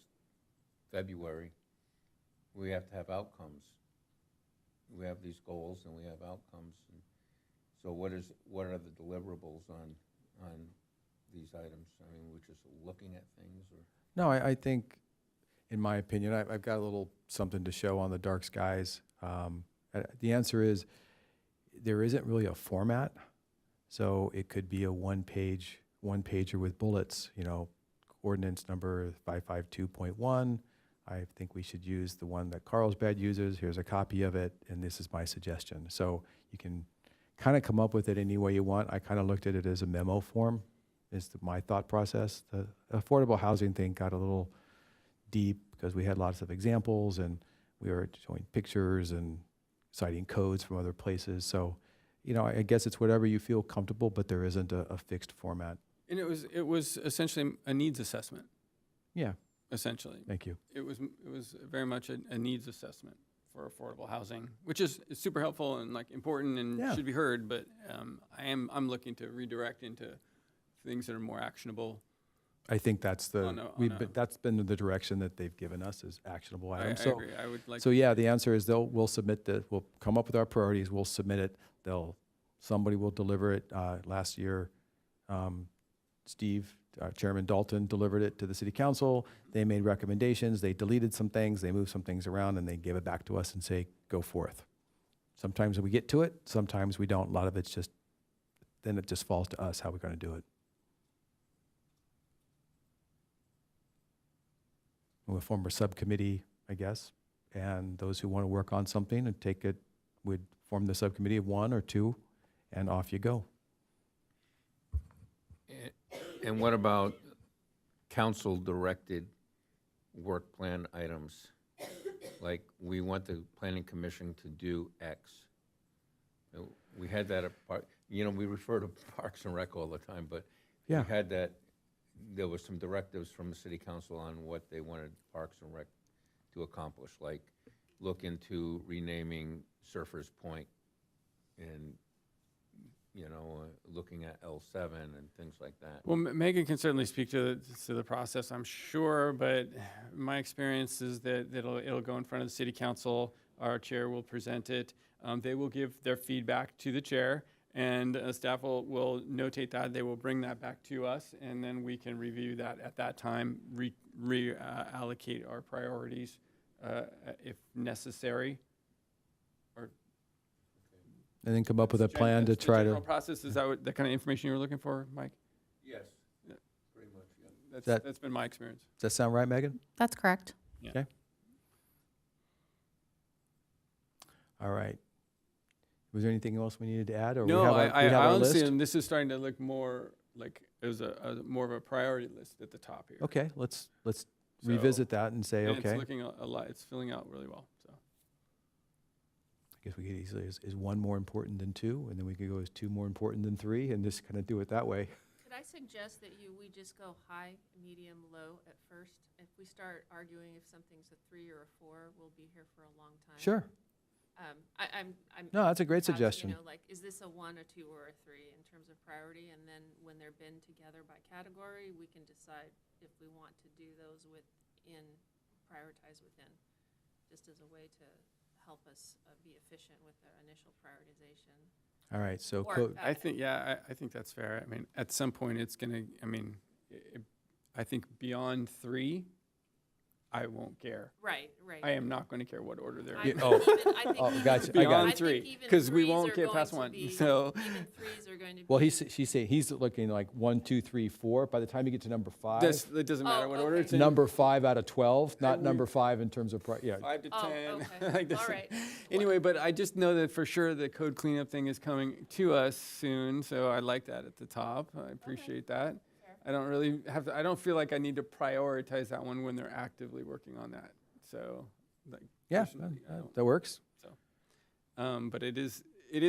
February, we have to have outcomes. We have these goals and we have outcomes. And so what are the deliverables on these items? I mean, we're just looking at things, or? No, I think, in my opinion, I've got a little something to show on the dark skies. The answer is, there isn't really a format. So it could be a one-pager with bullets, ordinance number 552.1. I think we should use the one that Carlsbad uses. Here's a copy of it, and this is my suggestion. So you can kind of come up with it any way you want. I kind of looked at it as a memo form, is my thought process. The affordable housing thing got a little deep because we had lots of examples, and we were showing pictures and citing codes from other places. So, I guess it's whatever you feel comfortable, but there isn't a fixed format. And it was essentially a needs assessment, Yeah, essentially. thank you. It was very much a needs assessment for affordable housing, which is super helpful and like important and Yeah. should be heard. But I'm looking to redirect into things that are more actionable. I think that's that's been the direction that they've given us, is actionable I items. So, agree. I would like. so yeah, the answer is we'll submit we'll come up with our priorities, we'll submit it, somebody will deliver it. Last year, Steve, Chairman Dalton delivered it to the city council. They made recommendations, they deleted some things, they moved some things around, and they gave it back to us and say, go forth. Sometimes we get to it, sometimes we don't. A lot of it's just then it just falls to us how we're going to do it. We'll form a subcommittee, I guess, and those who want to work on something and take it would form the subcommittee of 1 or 2, and off you go. And what about council-directed work plan items? Like, we want the planning commission to do X. We had that, we refer to Parks and Rec all the time, but we Yeah. had that, there was some directives from the city council on what they wanted Parks and Rec to accomplish, like look into renaming Surfers Point and, looking at L7 and things like that. Well, Megan can certainly speak to the process, I'm sure, but my experience is that it'll go in front of the city council. Our chair will present it. They will give their feedback to the chair, and staff will notate that. They will bring that back to us, and then we can review that at that time, reallocate our priorities if necessary. And then come up with a plan to That's the try general to, process. Is that the kind of information you were looking for, Mike? Yes, pretty much, yeah. That's been my experience. does that sound right, Megan? That's correct. All right. Was there anything else we needed to add? Or No, we I have our honestly, list? and this is starting to look more like it was more of a priority list at the top here. Okay, let's So- revisit that and say, And okay. It's looking a lot, it's filling out really well, so. I guess we could easily, is 1 more important than 2? And then we could go, is 2 more important than 3? And just kind of do it that way. Could I suggest that we just go high, medium, low at first? If we start arguing if something's a 3 or a 4, we'll be here for a long time. Sure. I'm. No, that's a great asking, suggestion. like, is this a 1, a 2, or a 3 in terms of priority? And then when they're bin together by category, we can decide if we want to do those prioritize within, just as a way to help us be efficient with the initial prioritization. All right, so Or, I think, I think that's fair. I mean, at some point, it's gonna, I think beyond 3, I won't care. Right. I am not gonna care what order they're I in. oh. think Oh, even- gotcha. I got Beyond it. I think 3, even because we 3s won't are get going past to 1, be- so. Even 3s are going to be. Well, she's saying he's looking like 1, 2, 3, 4. By the time you get to number 5, It doesn't matter Oh, what order okay. it's in. number 5 out of 12, not we- number 5 in terms of, 5 to 10. Oh, okay. like this. All right. Anyway, but I just know that for sure the code cleanup thing is coming to us soon, so I like that at the top. I appreciate that. Fair. I don't really have to, I don't feel like I need to prioritize that one when they're actively working on that. So, like, yeah, personally, I don't. that works. But it is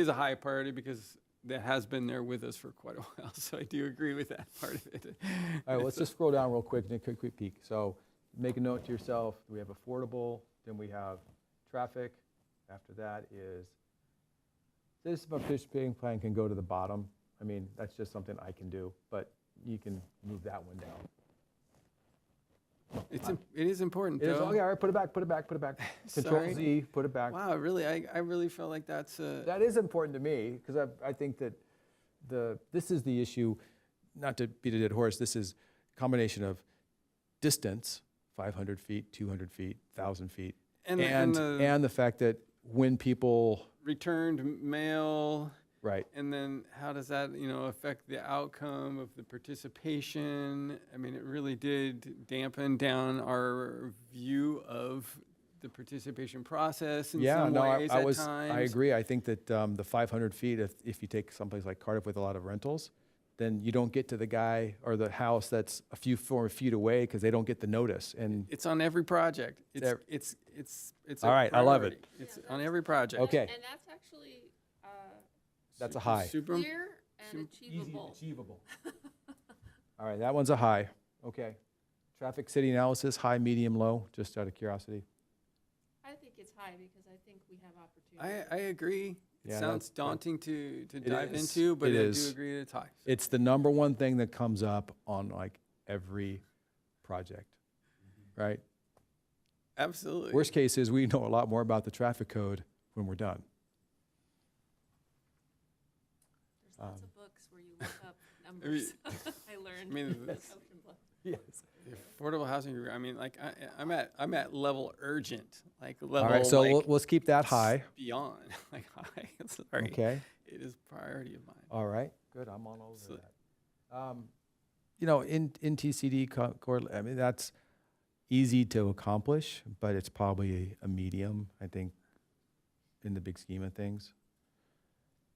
a high priority because that has been there with us for quite a while. So I do agree with that part of it. All right, let's just scroll down real quick, and take a quick peek. So make a note to yourself, we have affordable, then we have traffic. After that is, citizen participating plan can go to the bottom. I mean, that's just something I can do, but you can move that one down. It is important, It is, though. okay, all right, put it back. Control Sorry. Z, put it back. Wow, really, I really felt like that's That is important to me, because I think that this is the issue, not to beat a dead horse, this is a combination of distance, 500 feet, 200 feet, 1,000 feet, and and the fact that when people, returned mail. right, And then how does that, affect the outcome of the participation? I mean, it really did dampen down our view of the participation process in yeah, some no, ways I at was, times. I agree. I think that the 500 feet, if you take someplace like Cardiff with a lot of rentals, then you don't get to the guy or the house that's a few 4 feet away because they don't get the notice. And It's on every project. There- It's a All right, I love it. priority. It's on every project. Okay. And that's actually that's a high. Super. clear and achievable. achievable. All right, that one's a high. Okay. Traffic city analysis, high, medium, low, just out of curiosity. I think it's high because I think we have opportunity. I agree. It Yeah, sounds that- daunting to dive is. into, but It I is. do agree that it's high. It's the number one thing that comes up on like every project, right? Absolutely. Worst case is we know a lot more about the traffic code when we're done. There's lots of books where you look up numbers. I learned. I mean, with Ocean Bluff. Yes. Affordable housing, I mean, like I'm at level urgent, like level. All right, so like, let's keep that high. beyond, like high. Sorry. Okay. It is priority of mine. All right. Good, I'm all over So- that. You know, in TCD, I mean, that's easy to accomplish, but it's probably a medium, I think, in the big scheme of things.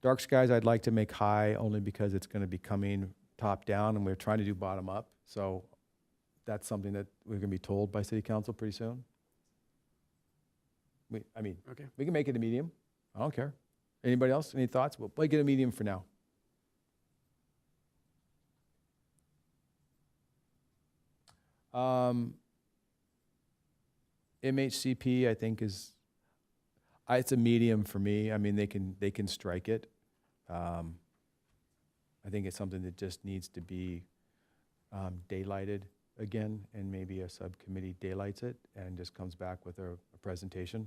Dark skies, I'd like to make high only because it's going to be coming top down, and we're trying to do bottom up. So that's something that we're going to be told by city council pretty soon. I mean, Okay. we can make it a medium. I don't care. Anybody else? Any thoughts? We'll make it a medium for now. MHCP, I think, it's a medium for me. I mean, they can strike it. I think it's something that just needs to be daylighted again, and maybe a subcommittee daylights it and just comes back with a presentation,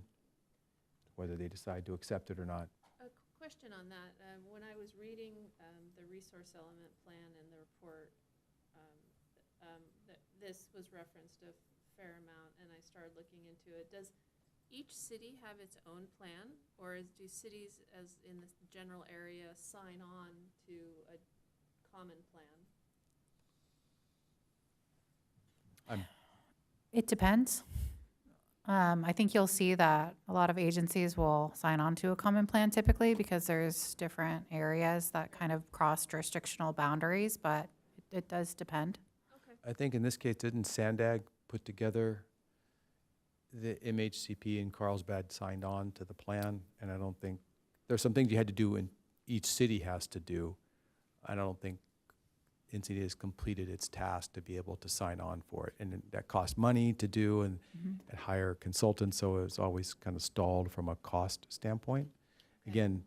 whether they decide to accept it or not. A question on that. When I was reading the resource element plan and the report, this was referenced a fair amount, and I started looking into it. Does each city have its own plan, or do cities, as in the general area, sign on to a common plan? It depends. I think you'll see that a lot of agencies will sign on to a common plan typically because there's different areas that kind of cross jurisdictional boundaries, but it does depend. Okay. I think in this case, didn't Sandag put together the MHCP, and Carlsbad signed on to the plan? And I don't think, there's some things you had to do and each city has to do. I don't think Encinitas has completed its task to be able to sign on for it. And that costs money to do and hire consultants, so it's always kind of stalled from a cost standpoint. Again,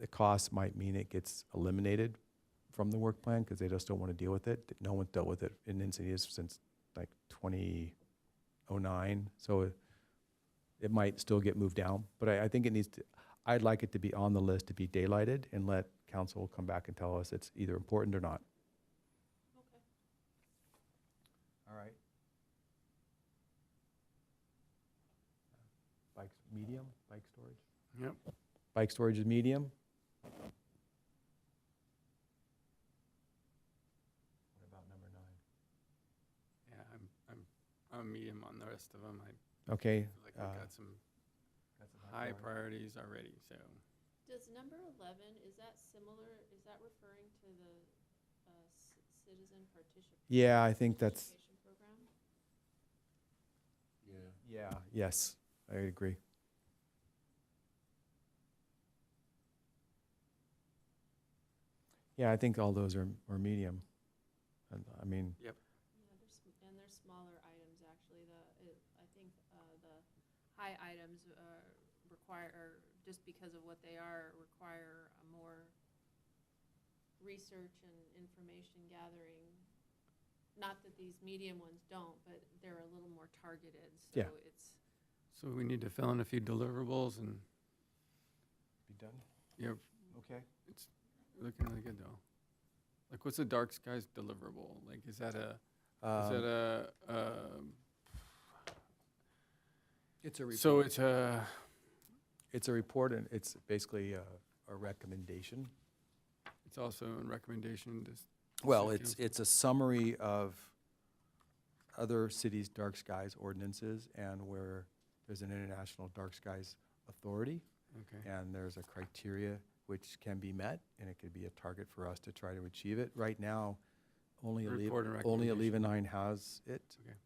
the cost might mean it gets eliminated from the work plan because they just don't want to deal with it. No one's dealt with it in Encinitas since like 2009, so it might still get moved down. But I think it needs to, I'd like it to be on the list to be daylighted and let council come back and tell us it's either important or not. Okay. All right. Bikes, medium, bike storage? Yep. Bike storage is medium? What about number 9? Yeah, I'm a medium on the rest of them. I Okay. feel like we've got some high priorities already, so. Does number 11, is that similar, is that referring to the citizen participation? Yeah, I think that's, Program? yeah, yes, I agree. Yeah, I think all those are medium. And, I mean, Yeah, there's smaller items, actually. I think the high items require, or just because of what they are, require a more research and information gathering. Not that these medium ones don't, but they're a little more targeted, so Yeah. it's. So we need to fill in a few deliverables and, be done? yeah, Okay. it's looking really good though. Like, what's a dark skies deliverable? Like, is that a, It's a report. so it's a, It's a report, and it's basically a recommendation. it's also a recommendation to. Well, city council? it's a summary of other cities' dark skies ordinances and where there's an international dark skies authority, Okay. and there's a criteria which can be met, and it could be a target for us to try to achieve it. Right now, only Report and only recommendation. 9 has it. Okay.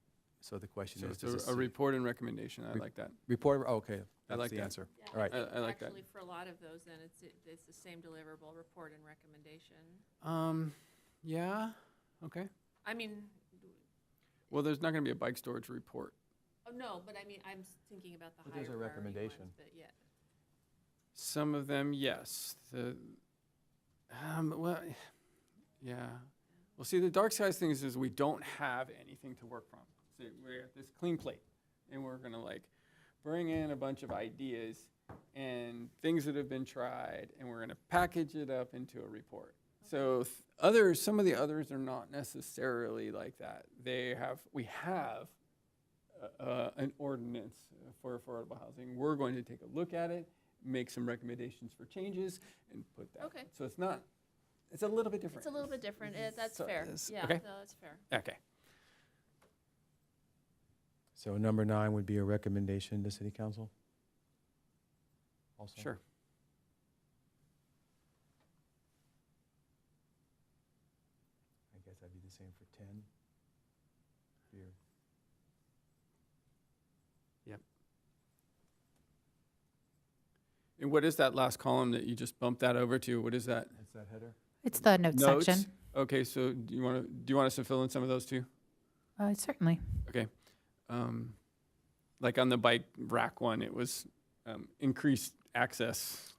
So the question So is, it's does a the report and recommendation. I Re- like that. report, okay, that's like the that. answer. Yeah, All right. I like that. Actually, for a lot of those, then it's the same deliverable, report and recommendation. Yeah, okay. I mean, Well, there's not gonna be a bike storage report. oh, no, but I mean, I'm thinking about the But higher there's a priority recommendation. ones, but yeah. Some of them, yes. Well, yeah. Well, see, the dark skies thing is we don't have anything to work from. So we're at this clean plate, and we're gonna like bring in a bunch of ideas and things that have been tried, and we're gonna package it up into a report. So some of the others are not necessarily like that. We have an ordinance for affordable housing. We're going to take a look at it, make some recommendations for changes, and put that. Okay. So it's not It's a little bit different. It's a little bit different. That's So fair. it's- Yeah, okay. no, that's fair. Okay. So number 9 would be a recommendation to city council? Also? Sure. I guess that'd be the same for 10. Here. And what is that last column that you just bumped that over to? What is that? What's that header? It's the notes section. Okay, so do you want us to fill in some of those too? Certainly. Okay. Like on the bike rack one, it was increased access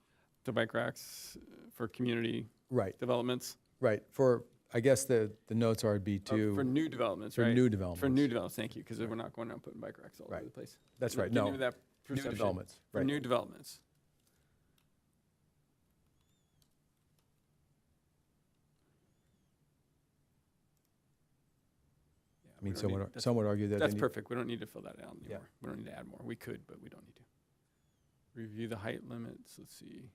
to bike racks for community Right, developments. right. For, I guess the notes are be to. For new developments, For right? new developments. For new developments, thank you, because we're not going out putting bike racks all over Right. the place. That's right, Give no. me that New perception. developments, For right. new developments. Yeah, I mean, we don't need- that's- some would argue that. That's any- perfect. We don't need to fill that out Yeah. anymore. We don't need to add more. We could, but we don't need to. Review the height limits. Let's see.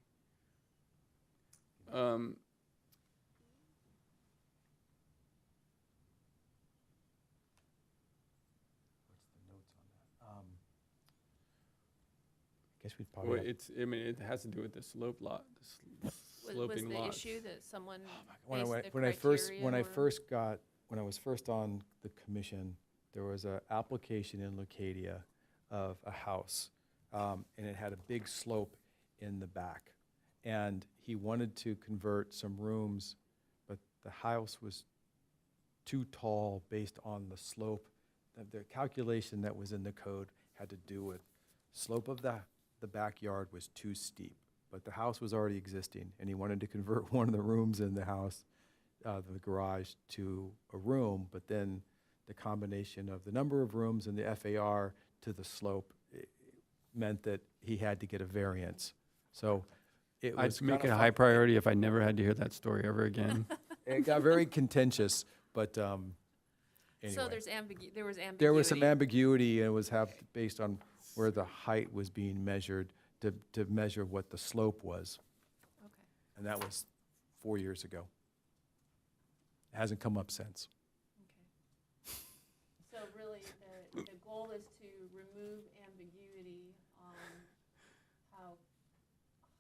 I guess we'd probably. Well, have- it's, I mean, it has to do with the slope lot, the Was sloping the lots. issue that someone When I based went- the when I criteria were- when I was first on the commission, there was an application in Leucadia of a house, and it had a big slope in the back. And he wanted to convert some rooms, but the house was too tall based on the slope. The calculation that was in the code had to do with slope of the backyard was too steep, but the house was already existing, and he wanted to convert one of the rooms in the house, the garage, to a room, but then the combination of the number of rooms and the FAR to the slope meant that he had to get a variance. So it I'd was make it kinda a high fun- priority if I never had to hear that story ever again. It got very contentious, but So anyway. there's there was ambiguity. There was some ambiguity, and it was based on where the height was being measured to measure what the slope was. Okay. And that was 4 years ago. It hasn't come up since. Okay. So really, the goal is to remove ambiguity on how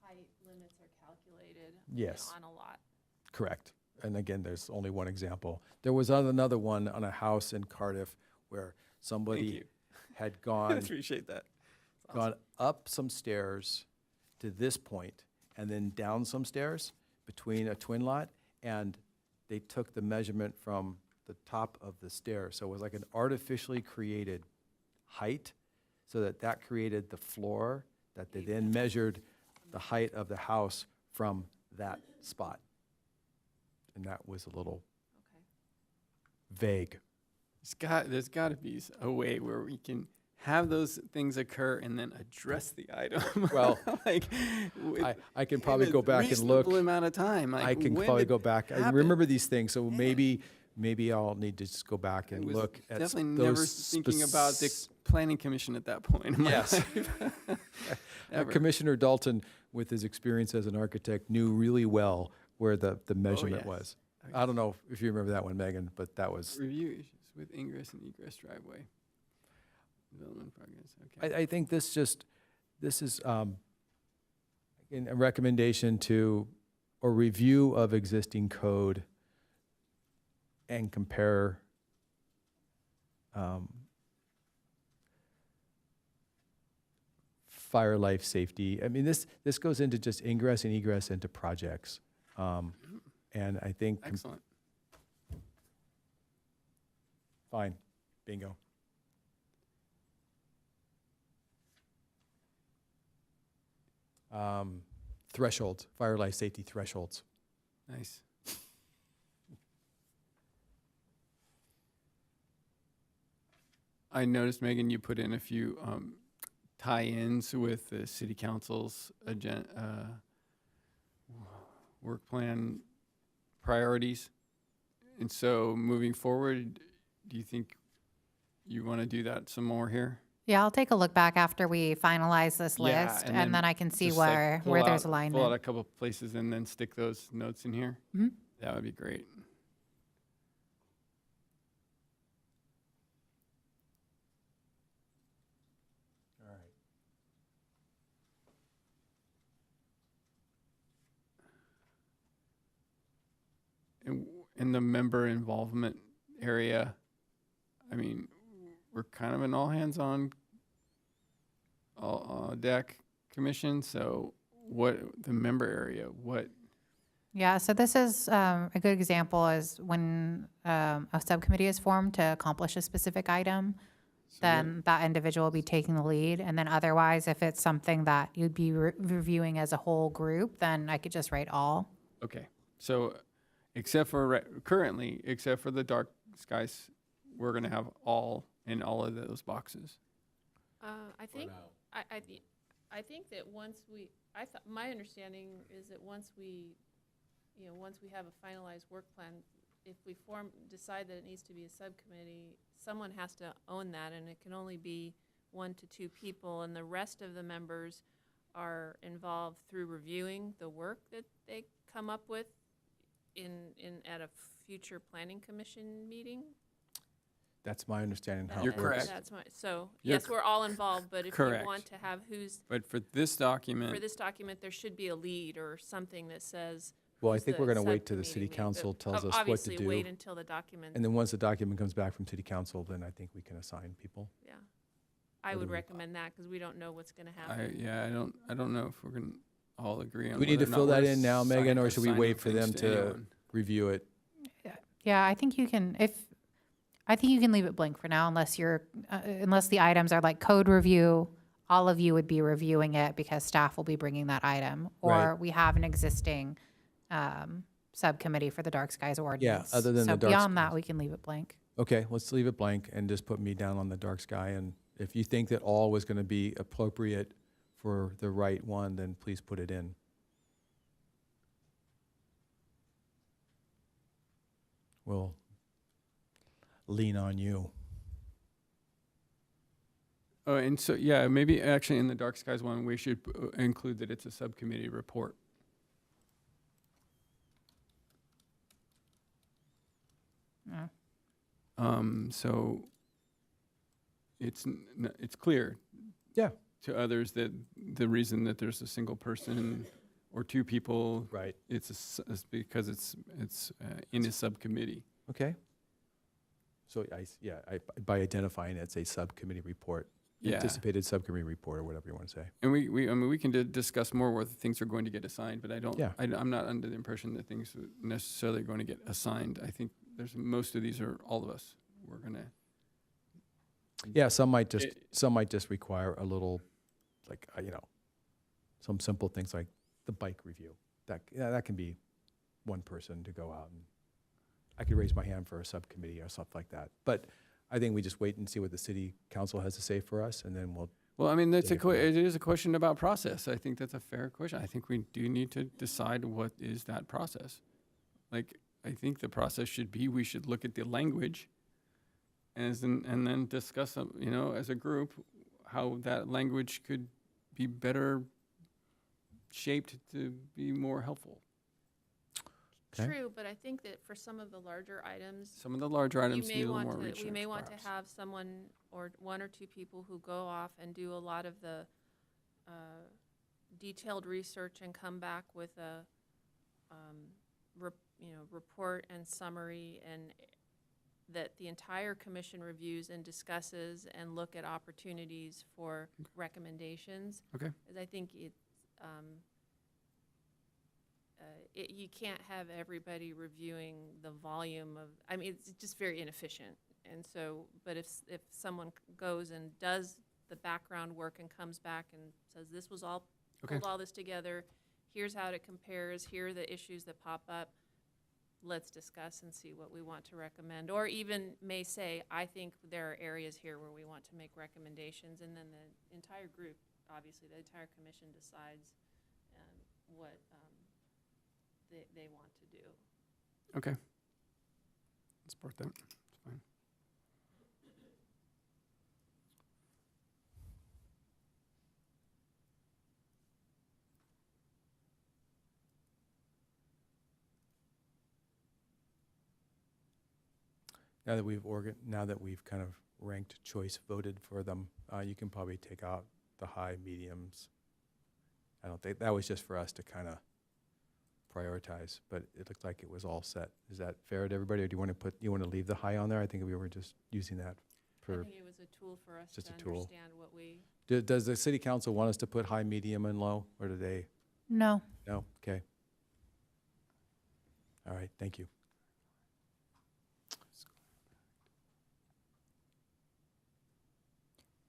height limits are calculated Yes. on a lot. Correct. And again, there's only one example. There was another one on a house in Cardiff where Thank somebody you. had I gone appreciate that. gone up some stairs to this point and then down some stairs between a twin lot, and they took the measurement from the top of the stairs. So it was like an artificially created height, so that created the floor that they then measured the height of the house from that spot. And that was a little Okay. vague. There's got to be a way where we can have those things occur and then address the item. Well, like I can probably go back and look. reasonable amount of time. Like, I can when probably did go back. I happen? remember these things, so Yeah. maybe I'll need to just go back I and was look at definitely those never thinking about the planning commission at that point. In my Yes. life. Ever. Commissioner Dalton, with his experience as an architect, knew really well where the measurement yes. was. Oh, I don't know if you remember that one, Megan, but that was, Review issues with ingress and egress driveway. Development progress. Okay. I think this is again, a recommendation to, or review of existing code and compare fire, life, safety. I mean, this goes into just ingress and egress into projects. And I think, Excellent. fine, bingo. Thresholds, fire, life, safety thresholds. Nice. I noticed, Megan, you put in a few tie-ins with the city council's work plan priorities. And so moving forward, do you think you want to do that some more here? Yeah, I'll take a look back after we finalize this Yeah, list, and and then then I can see Just like where pull there's out- Pull out alignment. a couple places and then stick those notes in here? Mhm. That would be great. All right. In the member involvement area, I mean, we're kind of an all hands on deck commission. So what the member area, what, Yeah, so this is a good example is when a subcommittee is formed to accomplish a specific item, then that individual will be taking the lead. And then otherwise, if it's something that you'd be reviewing as a whole group, then I could just write all. okay. So except for currently, except for the dark skies, we're going to have all in all of those boxes. I think, I think that once we, my understanding is that once we have a finalized work plan, if we decide that it needs to be a subcommittee, someone has to own that, and it can only be 1 to 2 people, and the rest of the members are involved through reviewing the work that they come up with at a future planning commission meeting. That's my understanding how You're it works. correct. That's my, so, You're yes, we're all involved, but if you correct. want to have But for this document, there should be a lead or something that says. Well, I who's think the we're going to wait till the subcommittee city council tells us what to Obviously, do. wait until the document, And then once the document comes back from city council, then I think we can assign people. yeah. I Or would do we- recommend that, because we don't know what's gonna happen. I don't know if we're going to all agree on. Do we need to whether or fill not that we're in now, Megan, or should we assigning wait for them things to anyone? review it? Yeah, I think you can, I think you can leave it blank for now unless unless the items are like code review, all of you would be reviewing it because staff will be bringing that item. Or Right. we have an existing subcommittee for the dark skies ordinance. other than so the dark beyond that, skies. we can leave it blank. Okay, let's leave it blank and just put me down on the dark sky. And if you think that all was going to be appropriate for the right one, then please put it in. We'll lean on you. Oh, and so, yeah, maybe actually in the dark skies one, we should include that it's a subcommittee report. Yeah. So it's clear. Yeah. To others that the reason that there's a single person or 2 people, Right. it's because it's in a subcommittee. Okay. So by identifying it, it's a subcommittee report, Yeah. anticipated subcommittee report, or whatever you want to say. And we can discuss more where things are going to get assigned, but Yeah. I'm not under the impression that things are necessarily going to get assigned. I think most of these are all of us. We're gonna. Yeah, some might just require a little, like, some simple things like the bike review. That can be one person to go out, and I could raise my hand for a subcommittee or stuff like that. But I think we just wait and see what the city council has to say for us, and then we'll. Well, I mean, Take it from there. it is a question about process. I think that's a fair question. I think we do need to decide what is that process. Like, I think the process should be, we should look at the language and then discuss, as a group, how that language could be better shaped to be more helpful. Okay. True, but I think that for some of the larger items, Some of the larger items you need may a little want more to, research. we may want to perhaps. have someone or 1 or 2 people who go off and do a lot of the detailed research and come back with a report and summary, and that the entire commission reviews and discusses and look at opportunities for recommendations. Okay. Because I think you can't have everybody reviewing the volume of, I mean, it's just very inefficient. And so, but if someone goes and does the background work and comes back and says, this was all, Okay. pulled all this together, here's how it compares, here are the issues that pop up, let's discuss and see what we want to recommend. Or even may say, I think there are areas here where we want to make recommendations, and then the entire group, obviously, the entire commission decides what they want to do. Okay. Support that. It's fine. now that we've kind of ranked choice voted for them, you can probably take out the high, mediums. I don't think, that was just for us to kind of prioritize, but it looked like it was all set. Is that fair to everybody, or do you want to leave the high on there? I think we were just using that I for, think it was a tool for us to just a tool. understand what we, does the city council want us to put high, medium, and low, or do they? No. No? Okay. All right, thank you.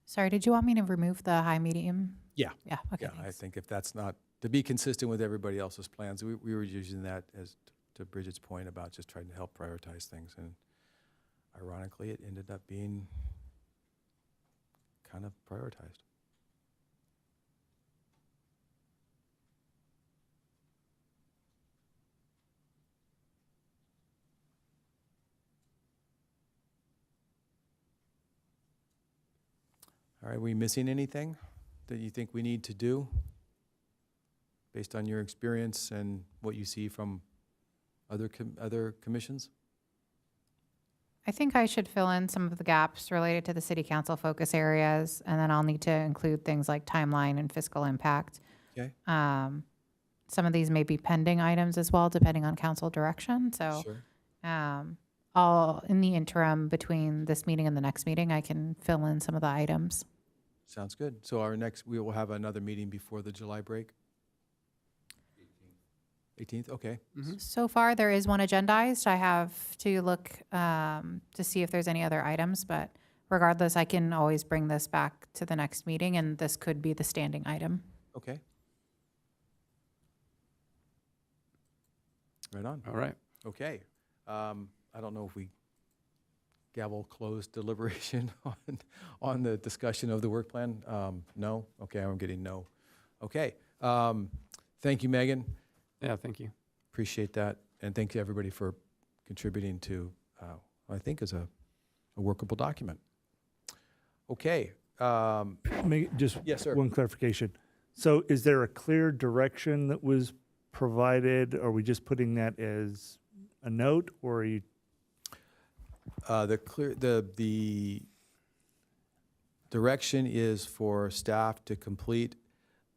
Sorry, did you want me to remove the high, medium? Yeah. Yeah, okay, Yeah, I thanks. think if that's not, to be consistent with everybody else's plans, we were using that as, to Bridget's point about just trying to help prioritize things, and ironically, it ended up being kind of prioritized. All right, are we missing anything that you think we need to do based on your experience and what you see from other commissions? I think I should fill in some of the gaps related to the city council focus areas, and then I'll need to include things like timeline and fiscal impact. Okay. Some of these may be pending items as well, depending on council direction. So Sure. I'll, in the interim between this meeting and the next meeting, I can fill in some of the items. Sounds good. So we will have another meeting before the July break? 18th, okay. So far, there is one agendized. I have to look to see if there's any other items, but regardless, I can always bring this back to the next meeting, and this could be the standing item. Okay. Right on. All right. Okay. I don't know if we gavel closed deliberation on the discussion of the work plan. No? Okay, I'm getting no. Okay. Thank you, Megan. Yeah, thank you. Appreciate that. And thank you, everybody, for contributing to, what I think is a workable document. Okay. Just Yes, sir. one clarification. So is there a clear direction that was provided? Are we just putting that as a note, or are you? The direction is for staff to complete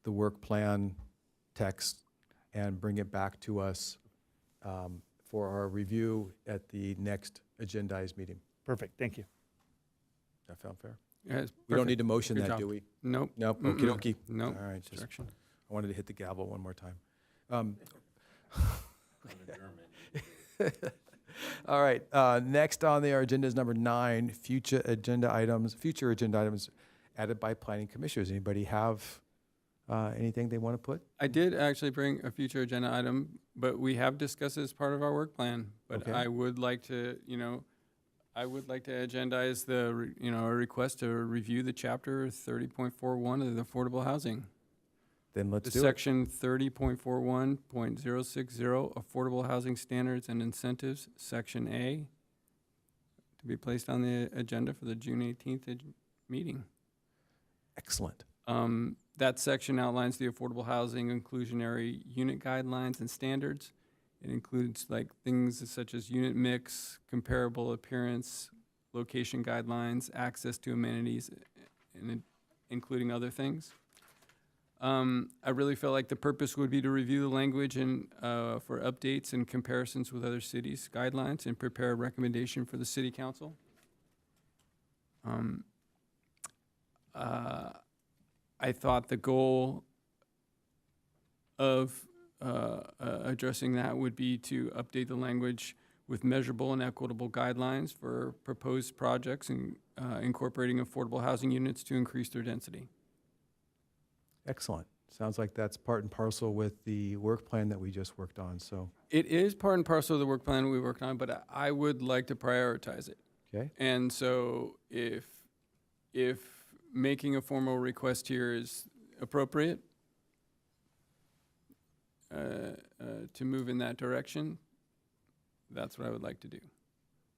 the work plan text and bring it back to us for our review at the next agendized meeting. Perfect, thank you. That sound fair? Yeah, it's We don't perfect. need to motion Good that, job. do we? Nope. Nope, Mm-mm. okey-dokey. Nope. All right, just, Direction. I wanted to hit the gavel one more time. All right, next on our agenda is number 9, future agenda items added by planning commissioners. Anybody have anything they want to put? I did actually bring a future agenda item, but we have discussed it as part of our work plan. But Okay. I would like to, agendize a request to review the chapter 30.41 of the affordable housing. Then let's The do it. section 30.41.060, affordable housing standards and incentives, section A, to be placed on the agenda for the June 18th meeting. Excellent. That section outlines the affordable housing inclusionary unit guidelines and standards. It includes like things such as unit mix, comparable appearance, location guidelines, access to amenities, and including other things. I really feel like the purpose would be to review the language and for updates and comparisons with other cities' guidelines and prepare a recommendation for the city council. I thought the goal of addressing that would be to update the language with measurable and equitable guidelines for proposed projects and incorporating affordable housing units to increase their density. Excellent. Sounds like that's part and parcel with the work plan that we just worked on, so, It is part and parcel of the work plan we worked on, but I would like to prioritize it. okay? And so if making a formal request here is appropriate to move in that direction, that's what I would like to do.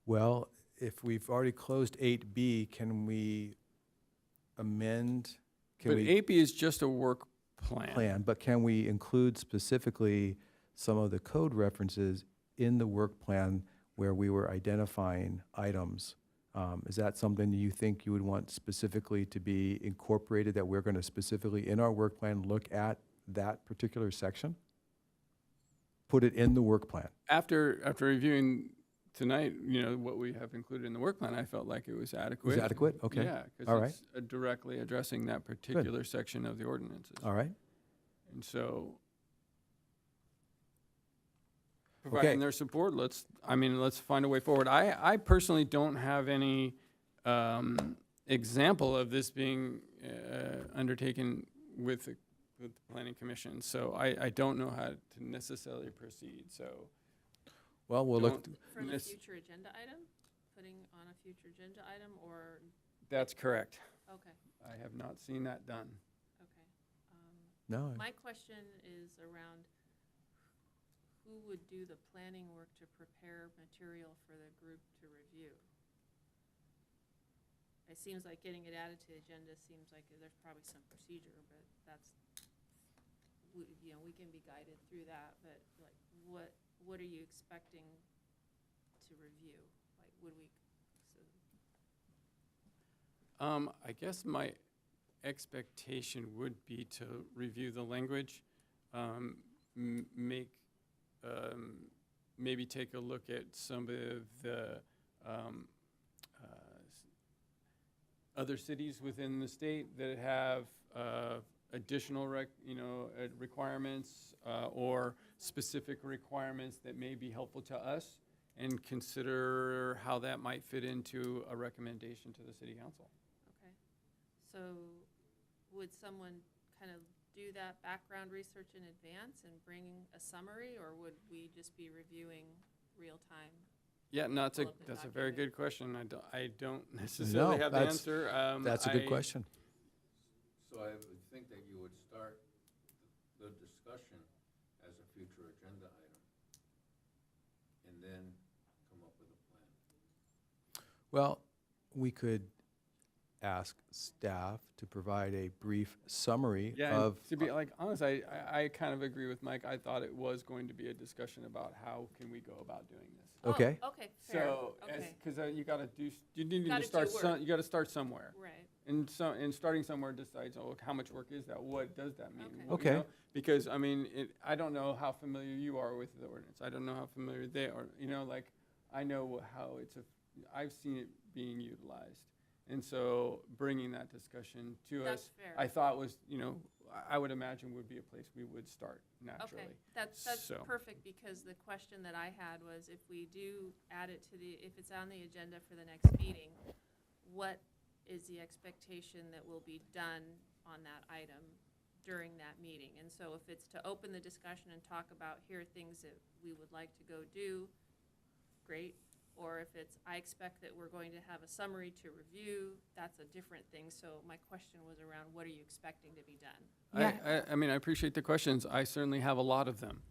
Well, if we've already closed 8B, can we amend? But 8B is just a work plan. But can we include specifically some of the code references in the work plan where we were identifying items. Is that something you think you would want specifically to be incorporated, that we're going to specifically in our work plan look at that particular section? Put it in the work plan. After reviewing tonight, what we have included in the work plan, I felt like it was adequate. Was adequate? Okay. Yeah, All because right. it's directly addressing that particular section of the ordinances. All right. And so, providing their support, let's find a way forward. I personally don't have any example of this being undertaken with the Planning Commission, so I don't know how to necessarily proceed, so. Well, we'll look. For the future agenda item, putting on a future agenda item, or, That's correct. okay, I have not seen that done. okay. No. My question is around who would do the planning work to prepare material for the group to review? It seems like getting it added to the agenda seems like there's probably some procedure, but that's, we can be guided through that, but like, what are you expecting to review? Like, would we, I guess my expectation would be to review the language, maybe take a look at some of the other cities within the state that have additional requirements or specific requirements that may be helpful to us, and consider how that might fit into a recommendation to the city council. okay. So would someone kind of do that background research in advance and bring a summary, or would we just be reviewing real time? Yeah, no, Pull up the that's a very document. good question. I don't necessarily have the that's- answer. That's a good question. So I would think that you would start the discussion as a future agenda item, and then come up with a plan. Well, we could ask staff to provide a brief summary Yeah, of. and to be like honest, I kind of agree with Mike. I thought it was going to be a discussion about how can we go about doing this. Okay. Oh, okay, fair, So, okay, because you need Gotta to start do work. you got to start somewhere. right, And starting somewhere decides, how much work is that? What does that mean? Okay. What, Okay. Because I don't know how familiar you are with the ordinance. I don't know how familiar they are. I know how I've seen it being utilized, and so bringing that discussion to that's us, fair. I thought was, I would imagine would be a place we would start naturally. Okay, that's So- perfect, because the question that I had was, if we do add it if it's on the agenda for the next meeting, what is the expectation that will be done on that item during that meeting? And so if it's to open the discussion and talk about, here are things that we would like to go do, great. Or if it's, I expect that we're going to have a summary to review, that's a different thing. So my question was around, what are you expecting to be done? Yeah. I appreciate the questions. I certainly have a lot of them.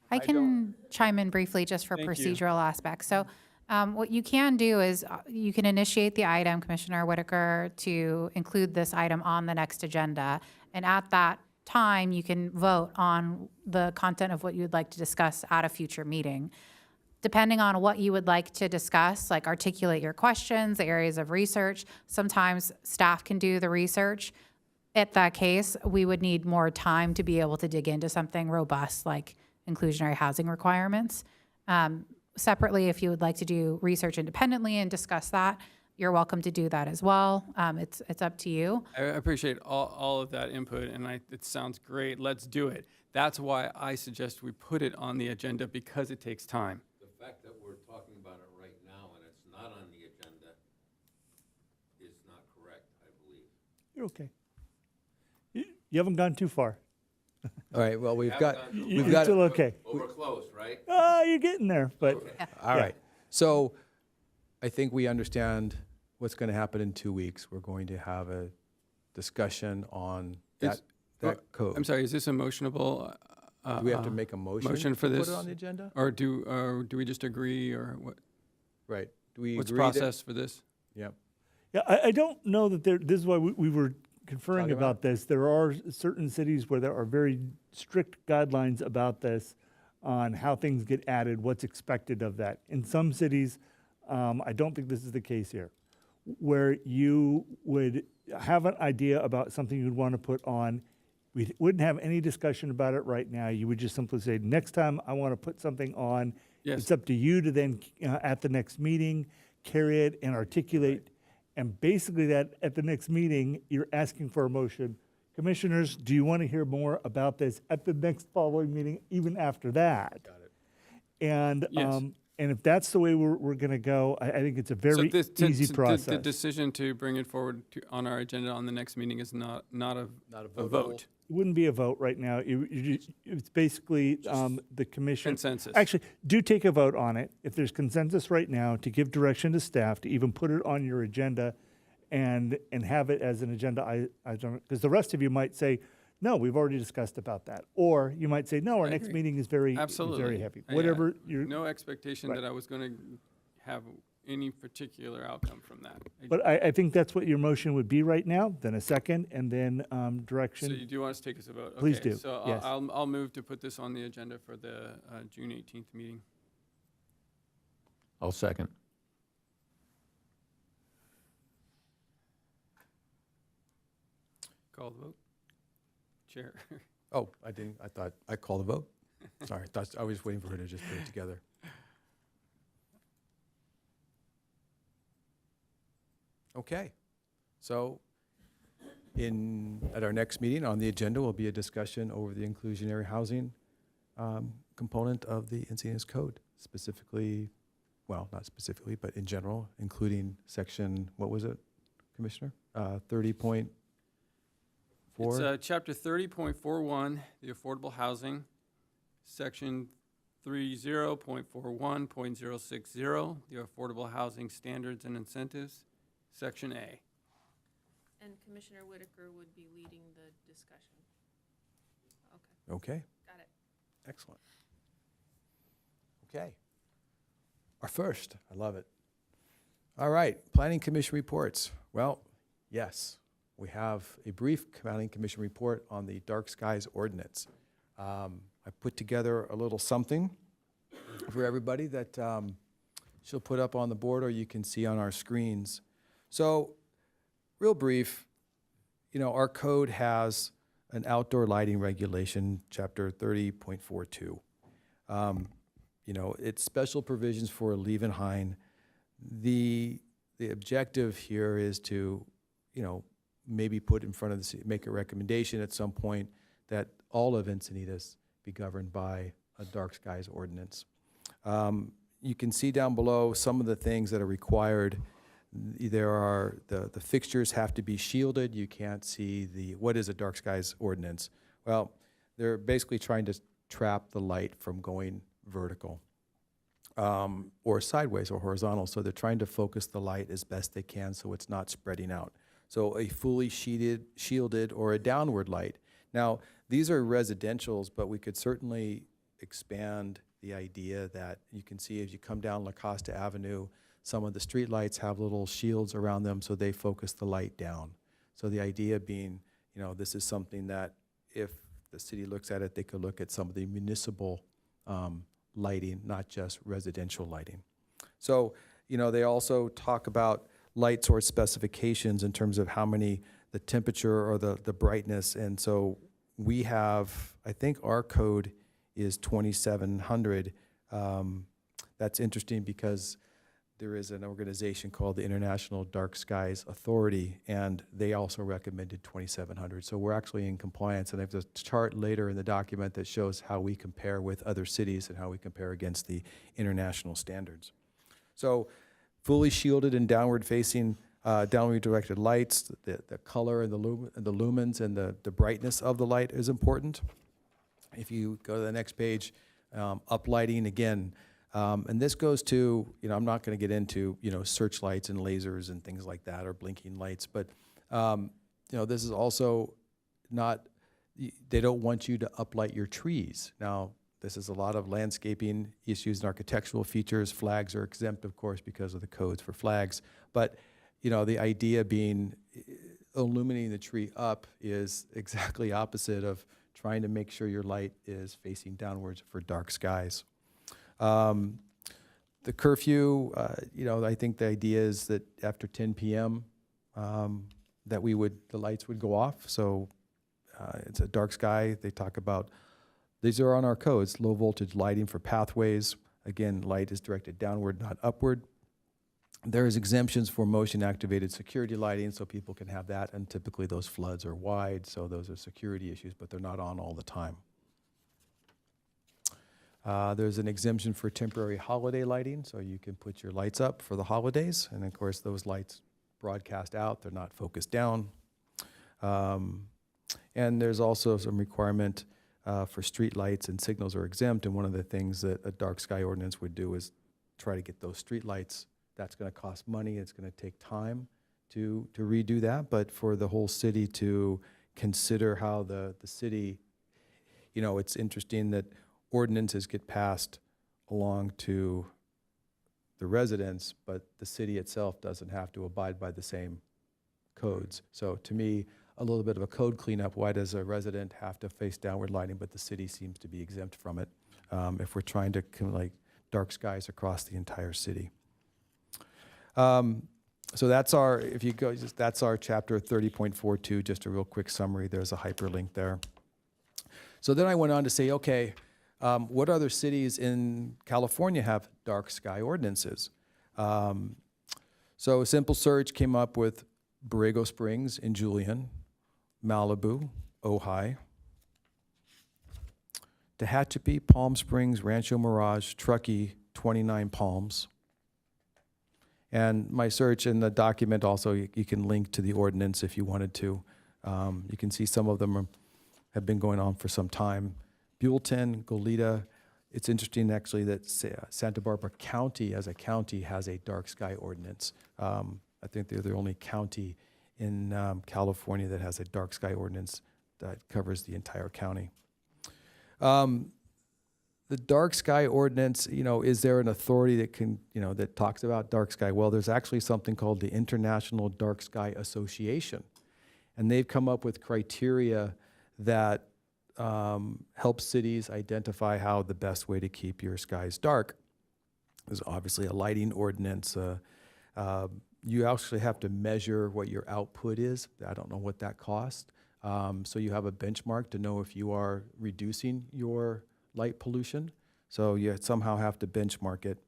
I I can chime in briefly just for Thank you. procedural aspects. So what you can do is you can initiate the item, Commissioner Whitaker, to include this item on the next agenda. And at that time, you can vote on the content of what you'd like to discuss at a future meeting. Depending on what you would like to discuss, like articulate your questions, the areas of research, sometimes staff can do the research. At that case, we would need more time to be able to dig into something robust like inclusionary housing requirements. Separately, if you would like to do research independently and discuss that, you're welcome to do that as well. It's up to you. I appreciate all of that input, and it sounds great. Let's do it. That's why I suggest we put it on the agenda, because it takes time. The fact that we're talking about it right now and it's not on the agenda is not correct, I believe. You're okay. You haven't gone too far. All right, well, we've got, You're we've got, still okay. But we're close, right? You're getting there, but all yeah. right. So I think we understand what's going to happen in 2 weeks. We're going to have a discussion on Is- that code. I'm sorry, is this a motionable? Do we have to make a motion? motion for to this? Put it on the agenda? Or do we just agree, or what? Right. Do we What's the agree that- process for this? Yep. Yeah, I don't know that this is why we were conferring Talking about about this. There are certain cities where there are very strict guidelines about this. on how things get added, what's expected of that. In some cities, I don't think this is the case here, where you would have an idea about something you'd want to put on. We wouldn't have any discussion about it right now. You would just simply say, next time I want to put something on. Yes. It's up to you to then, at the next meeting, carry it and articulate. And basically that, at the next meeting, you're asking for a motion. Commissioners, do you want to hear more about this at the next following meeting, even after that? Got it. And, Yes. And if that's the way we're going to go, I think it's a very easy The process. decision to bring it forward on our agenda on the next meeting is not a Not a a vote. vote. It wouldn't be a vote right now. It's basically the commission. Consensus. Actually, do take a vote on it. If there's consensus right now, to give direction to staff to even put it on your agenda and have it as an agenda item, because the rest of you might say, no, we've already discussed about that. Or you might say, no, our I next agree. meeting is very Absolutely. heavy. Yeah. Whatever you're, No expectation Right. that I was going to have any particular outcome from that. but I think that's what your motion would be right now, then a second, and then So direction. you do want us to take us a vote? Please Okay, do, So yes. I'll move to put this on the agenda for the June 18th meeting. I'll second. Call the vote. Chair. Oh, I didn't, I thought, I called a vote. Sorry, I was waiting for her to just put it together. Okay, so at our next meeting on the agenda will be a discussion over the inclusionary housing component of the Encinitas Code, specifically, well, not specifically, but in general, including section, what was it, Commissioner? 30.4? It's chapter 30.41, the affordable housing, section 30.41.060, the affordable housing standards and incentives, section A. And Commissioner Whitaker would be leading the discussion. Okay, Okay, got it. excellent. Okay. Our first, I love it. All right, Planning Commission reports. Well, yes, we have a brief Planning Commission report on the dark skies ordinance. I put together a little something for everybody that she'll put up on the board or you can see on our screens. So, real brief, you know, our code has an outdoor lighting regulation, chapter 30.42. You know, it's special provisions for Liebenhain. The objective here is to, you know, maybe put in front of the city, make a recommendation at some point that all of Encinitas be governed by a dark skies ordinance. You can see down below some of the things that are required. There are, the fixtures have to be shielded. You can't see what is a dark skies ordinance? Well, they're basically trying to trap the light from going vertical or sideways or horizontal. So they're trying to focus the light as best they can so it's not spreading out. So a fully shielded or a downward light. Now, these are residentials, but we could certainly expand the idea that you can see as you come down La Costa Avenue, some of the street lights have little shields around them so they focus the light down. So the idea being, you know, this is something that if the city looks at it, they could look at some of the municipal lighting, not just residential lighting. So, you know, they also talk about light source specifications in terms of how many, the temperature or the brightness. And so we have, I think our code is 2700. That's interesting because there is an organization called the International Dark Skies Authority, and they also recommended 2700. So we're actually in compliance, and I have a chart later in the document that shows how we compare with other cities and how we compare against the international standards. So fully shielded and downward facing, downward directed lights, the color and the lumens and the brightness of the light is important. If you go to the next page, uplighting again, and this goes to, you know, I'm not going to get into, you know, searchlights and lasers and things like that or blinking lights, but, you know, this is also not, they don't want you to uplight your trees. Now, this is a lot of landscaping issues and architectural features. Flags are exempt, of course, because of the codes for flags. But, you know, the idea being illuminating the tree up is exactly opposite of trying to make sure your light is facing downwards for dark skies. The curfew, I think the idea is that after 10 p.m., that the lights would go off. So it's a dark sky. They talk about, these are on our codes, low voltage lighting for pathways. Again, light is directed downward, not upward. There's exemptions for motion activated security lighting, so people can have that. And typically those floods are wide, so those are security issues, but they're not on all the time. There's an exemption for temporary holiday lighting, so you can put your lights up for the holidays. And of course, those lights broadcast out, they're not focused down. And there's also some requirement for street lights, and signals are exempt. And one of the things that a dark sky ordinance would do is try to get those street lights. That's going to cost money. It's going to take time to redo that. But for the whole city to consider how the city, it's interesting that ordinances get passed along to the residents, but the city itself doesn't have to abide by the same codes. So to me, a little bit of a code cleanup. Why does a resident have to face downward lighting, but the city seems to be exempt from it if we're trying to dark skies across the entire city? So that's our, if you go, that's our chapter 30.42, just a real quick summary. There's a hyperlink there. So then I went on to say, okay, what other cities in California have dark sky ordinances? So a simple search came up with Borrego Springs in Julian, Malibu, Ojai, Tehachapi, Palm Springs, Rancho Mirage, Truckee, 29 Palms. And my search in the document also, you can link to the ordinance if you wanted to. You can see some of them have been going on for some time. Buellton, Goleta. It's interesting actually that Santa Barbara County as a county has a dark sky ordinance. I think they're the only county in California that has a dark sky ordinance that covers the entire county. The dark sky ordinance, is there an authority that can, that talks about dark sky? Well, there's actually something called the International Dark Sky Association. And they've come up with criteria that help cities identify how the best way to keep your skies dark. There's obviously a lighting ordinance. You actually have to measure what your output is. I don't know what that costs. So you have a benchmark to know if you are reducing your light pollution. So you somehow have to benchmark it.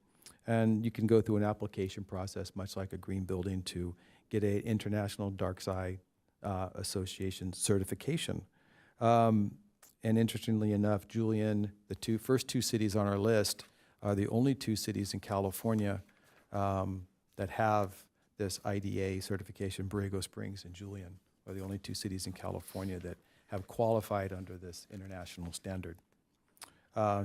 And you can go through an application process, much like a green building, to get an International Dark Sky Association certification. And interestingly enough, Julian, the first two cities on our list are the only two cities in California that have this IDA certification. Borrego Springs and Julian are the only two cities in California that have qualified under this international standard.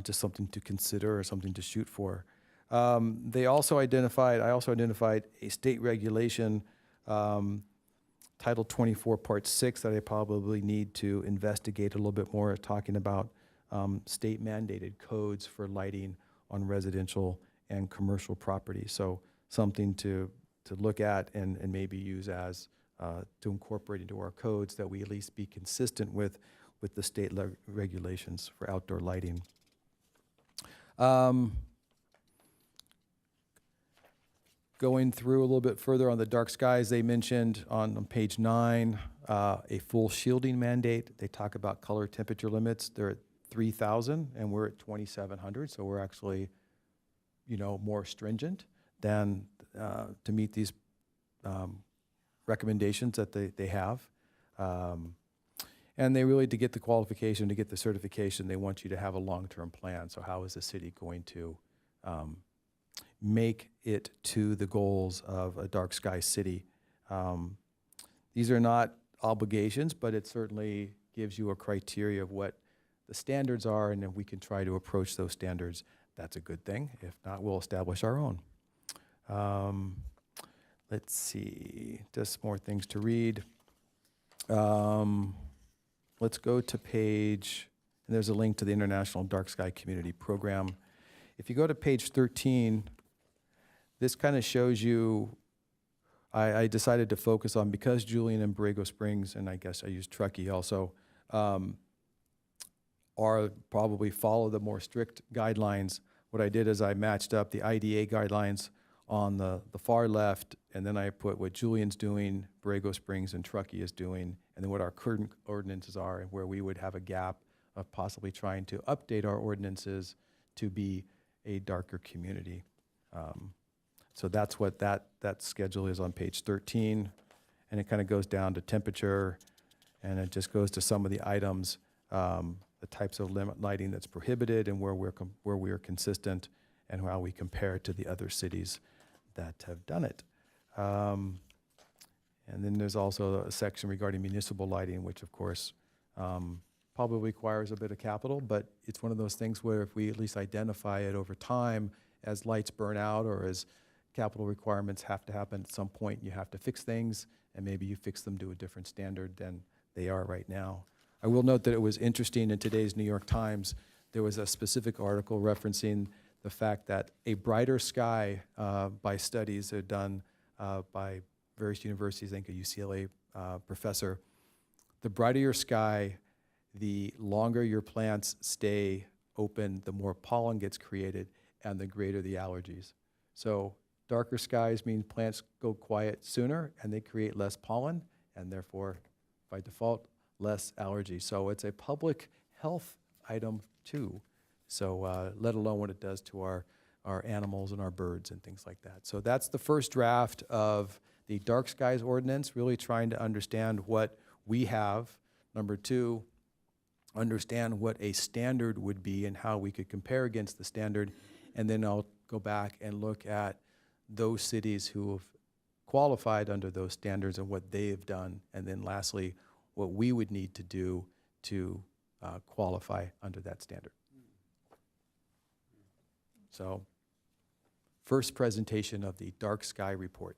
Just something to consider or something to shoot for. I also identified a state regulation, Title 24, Part 6, that I probably need to investigate a little bit more, talking about state mandated codes for lighting on residential and commercial property. So something to look at and maybe use as to incorporate into our codes, that we at least be consistent with the state regulations for outdoor lighting. Going through a little bit further on the dark skies, they mentioned on page 9 a full shielding mandate. They talk about color temperature limits. They're at 3,000 and we're at 2,700, so we're actually, more stringent than to meet these recommendations that they have. And they really, to get the qualification, to get the certification, they want you to have a long-term plan. So how is the city going to make it to the goals of a dark sky city? These are not obligations, but it certainly gives you a criteria of what the standards are, and if we can try to approach those standards, that's a good thing. If not, we'll establish our own. Let's see, just more things to read. Let's go to page, and there's a link to the International Dark Sky Community Program. If you go to page 13, this kind of shows you, I decided to focus on, because Julian and Borrego Springs, and I guess I used Truckee also, or probably follow the more strict guidelines. What I did is I matched up the IDA guidelines on the far left, and then I put what Julian's doing, Borrego Springs and Truckee is doing, and then what our current ordinances are, and where we would have a gap of possibly trying to update our ordinances to be a darker community. So that's what that schedule is on page 13, and it kind of goes down to temperature, and it just goes to some of the items, the types of limit lighting that's prohibited, and where we are consistent, and how we compare it to the other cities that have done it. And then there's also a section regarding municipal lighting, which of course probably requires a bit of capital, but it's one of those things where if we at least identify it over time as lights burn out or as capital requirements have to happen at some point, you have to fix things, and maybe you fix them to a different standard than they are right now. I will note that it was interesting in today's New York Times, there was a specific article referencing the fact that a brighter sky by studies that are done by various universities, I think a UCLA professor, the brighter your sky, the longer your plants stay open, the more pollen gets created, and the greater the allergies. So darker skies mean plants go quiet sooner, and they create less pollen, and therefore, by default, less allergy. So it's a public health item too. So let alone what it does to our animals and our birds and things like that. So that's the first draft of the dark skies ordinance, really trying to understand what we have. Number two, understand what a standard would be and how we could compare against the standard. And then I'll go back and look at those cities who have qualified under those standards and what they have done. And then lastly, what we would need to do to qualify under that standard. So, first presentation of the dark sky report.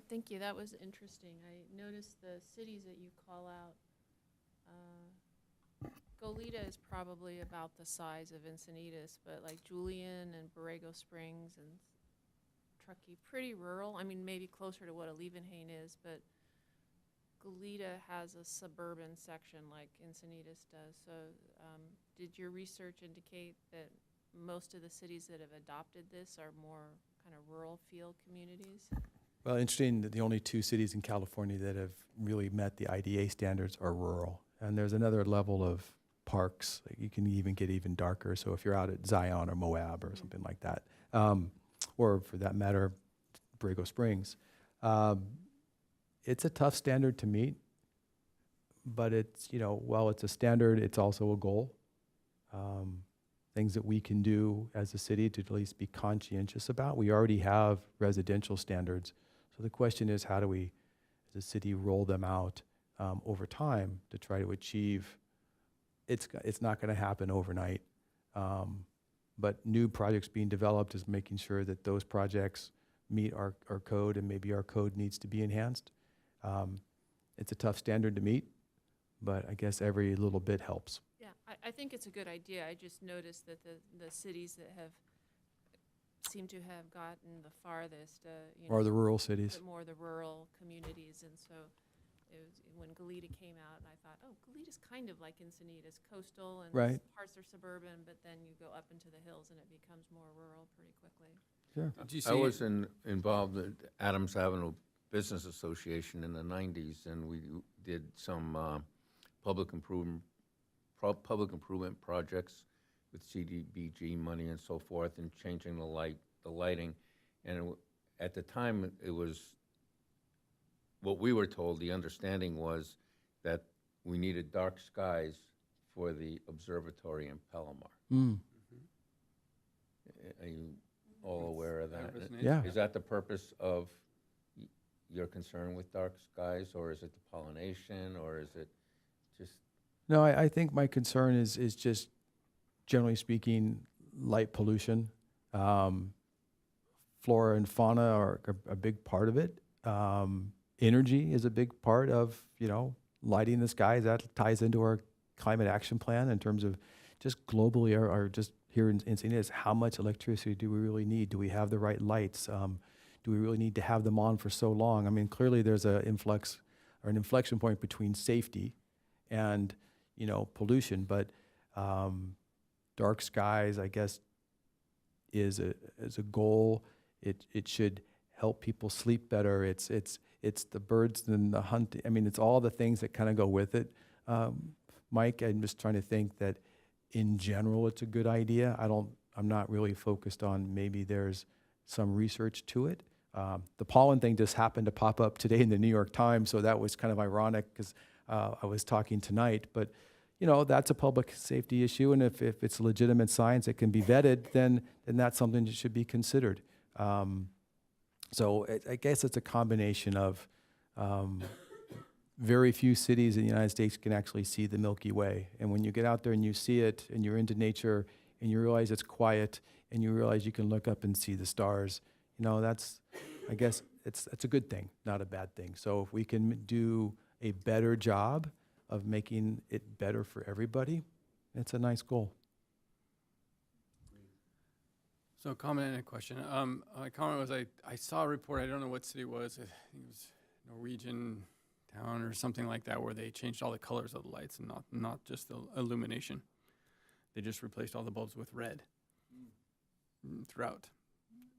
Thank you, that was interesting. I noticed the cities that you call out. Goleta is probably about the size of Encinitas, but like Julian and Borrego Springs and Truckee, pretty rural. I mean, maybe closer to what Olivenhain is, but Goleta has a suburban section like Encinitas does. So did your research indicate that most of the cities that have adopted this are more kind of rural feel communities? Well, interesting that the only two cities in California that have really met the IDA standards are rural. And there's another level of parks. Like you can even get even darker. So if you're out at Zion or Moab or something like that, or for that matter, Borrego Springs, it's a tough standard to meet, but it's, you know, while it's a standard, it's also a goal. Things that we can do as a city to at least be conscientious about. We already have residential standards. So the question is, how do we, as a city, roll them out over time to try to achieve, it's not going to happen overnight, but new projects being developed is making sure that those projects meet our code, and maybe our code needs to be enhanced. It's a tough standard to meet, but I guess every little bit helps. Yeah, I think it's a good idea. I just noticed that the cities that have seem to have gotten the farthest, Or the rural cities. more the rural communities, and so it was when Goleta came out, and I thought, oh, Goleta's kind of like Encinitas, coastal, and Right. parts are suburban, but then you go up into the hills, and it becomes more rural pretty quickly. Sure. Did you I see was involved at Adams Avenue Business Association in the 90s, and we did some public improvement projects with CDBG money and so forth, and changing the lighting. And at the time, it was what we were told. The understanding was that we needed dark skies for the observatory in Palomar. Mm. Are you all aware of that? Yeah. Is that the purpose of your concern with dark skies, or is it the pollination, or is it just? No, I think my concern is just, generally speaking, light pollution. Flora and fauna are a big part of it. Energy is a big part of, you know, lighting the skies. That ties into our climate action plan in terms of just globally, or just here in Encinitas, how much electricity do we really need? Do we have the right lights? Do we really need to have them on for so long? I mean, clearly there's an inflection point between safety and, pollution. But dark skies, I guess, is a goal. It should help people sleep better. It's the birds and the hunting. I mean, it's all the things that kind of go with it. Mike, I'm just trying to think that in general, it's a good idea. I'm not really focused on maybe there's some research to it. The pollen thing just happened to pop up today in the New York Times, so that was kind of ironic because I was talking tonight. But that's a public safety issue, and if it's legitimate science that can be vetted, then that's something that should be considered. So I guess it's a combination of very few cities in the United States can actually see the Milky Way. And when you get out there and you see it and you're into nature and you realize it's quiet and you realize you can look up and see the stars, I guess it's a good thing, not a bad thing. So if we can do a better job of making it better for everybody, it's a nice goal. So comment and a question. My comment was I saw a report, I don't know what city it was, I think it was Norwegian town or something like that, where they changed all the colors of the lights and not just the illumination. They just replaced all the bulbs with red throughout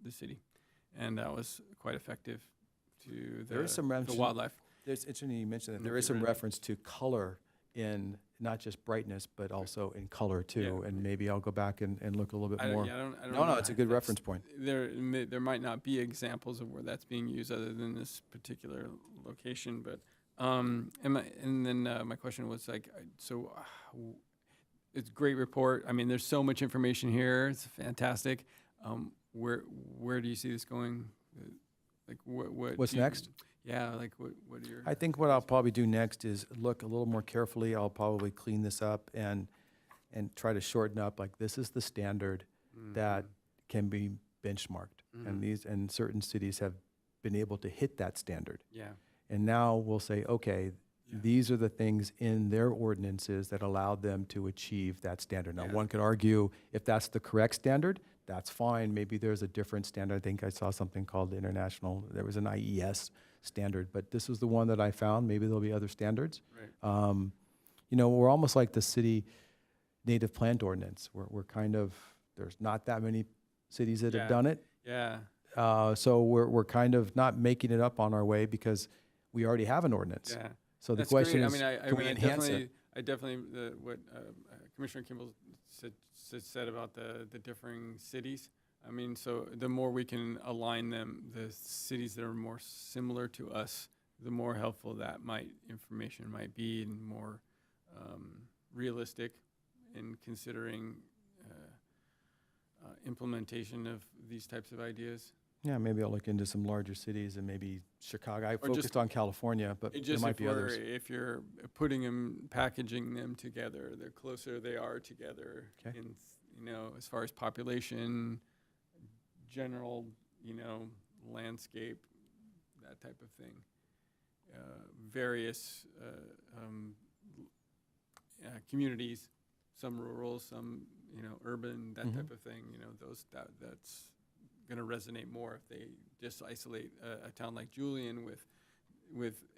the city. And that was quite effective to There is some the wildlife. It's interesting you mentioned that. There Milky is some Way. reference to color in not just brightness, but also in color too. Yeah. And maybe I'll go back and look a little bit I more. don't No, know. it's a good That's- reference point. There might not be examples of where that's being used other than this particular location, but my question was like, it's a great report. I mean, there's so much information here. It's fantastic. Where do you see this going? Like what? What's next? Yeah, like what are your? I think what I'll probably do next is look a little more carefully. I'll probably clean this up and try to shorten up. Like, this is the standard that can be benchmarked, and certain cities have been able to hit that standard. Yeah. And now we'll say, okay, these are the things in their ordinances that allowed them to achieve that standard. Now, one could argue if that's the correct standard, that's fine. Maybe there's a different standard. I think I saw something called the international. There was an IES standard, but this was the one that I found. Maybe there'll be other standards. Right. We're almost like the city native plant ordinance. We're kind of, there's not that many cities that have done it. Yeah. So we're kind of not making it up on our way because we already have an ordinance. Yeah. So the That's question great. is, I can we enhance it? I definitely what Commissioner Kimball said about the differing cities. I mean, so the more we can align them, the cities that are more similar to us, the more helpful that information might be, and more realistic in considering implementation of these types of ideas. Yeah, maybe I'll look into some larger cities and maybe Chicago. I Or focused just- on California, but there Just might be others. if you're putting them, packaging them together, the closer they are together. Okay. In, as far as population, general, landscape, that type of thing. Various communities, some rural, some urban, that type of thing. That's going to resonate more if they just isolate a town like Julian with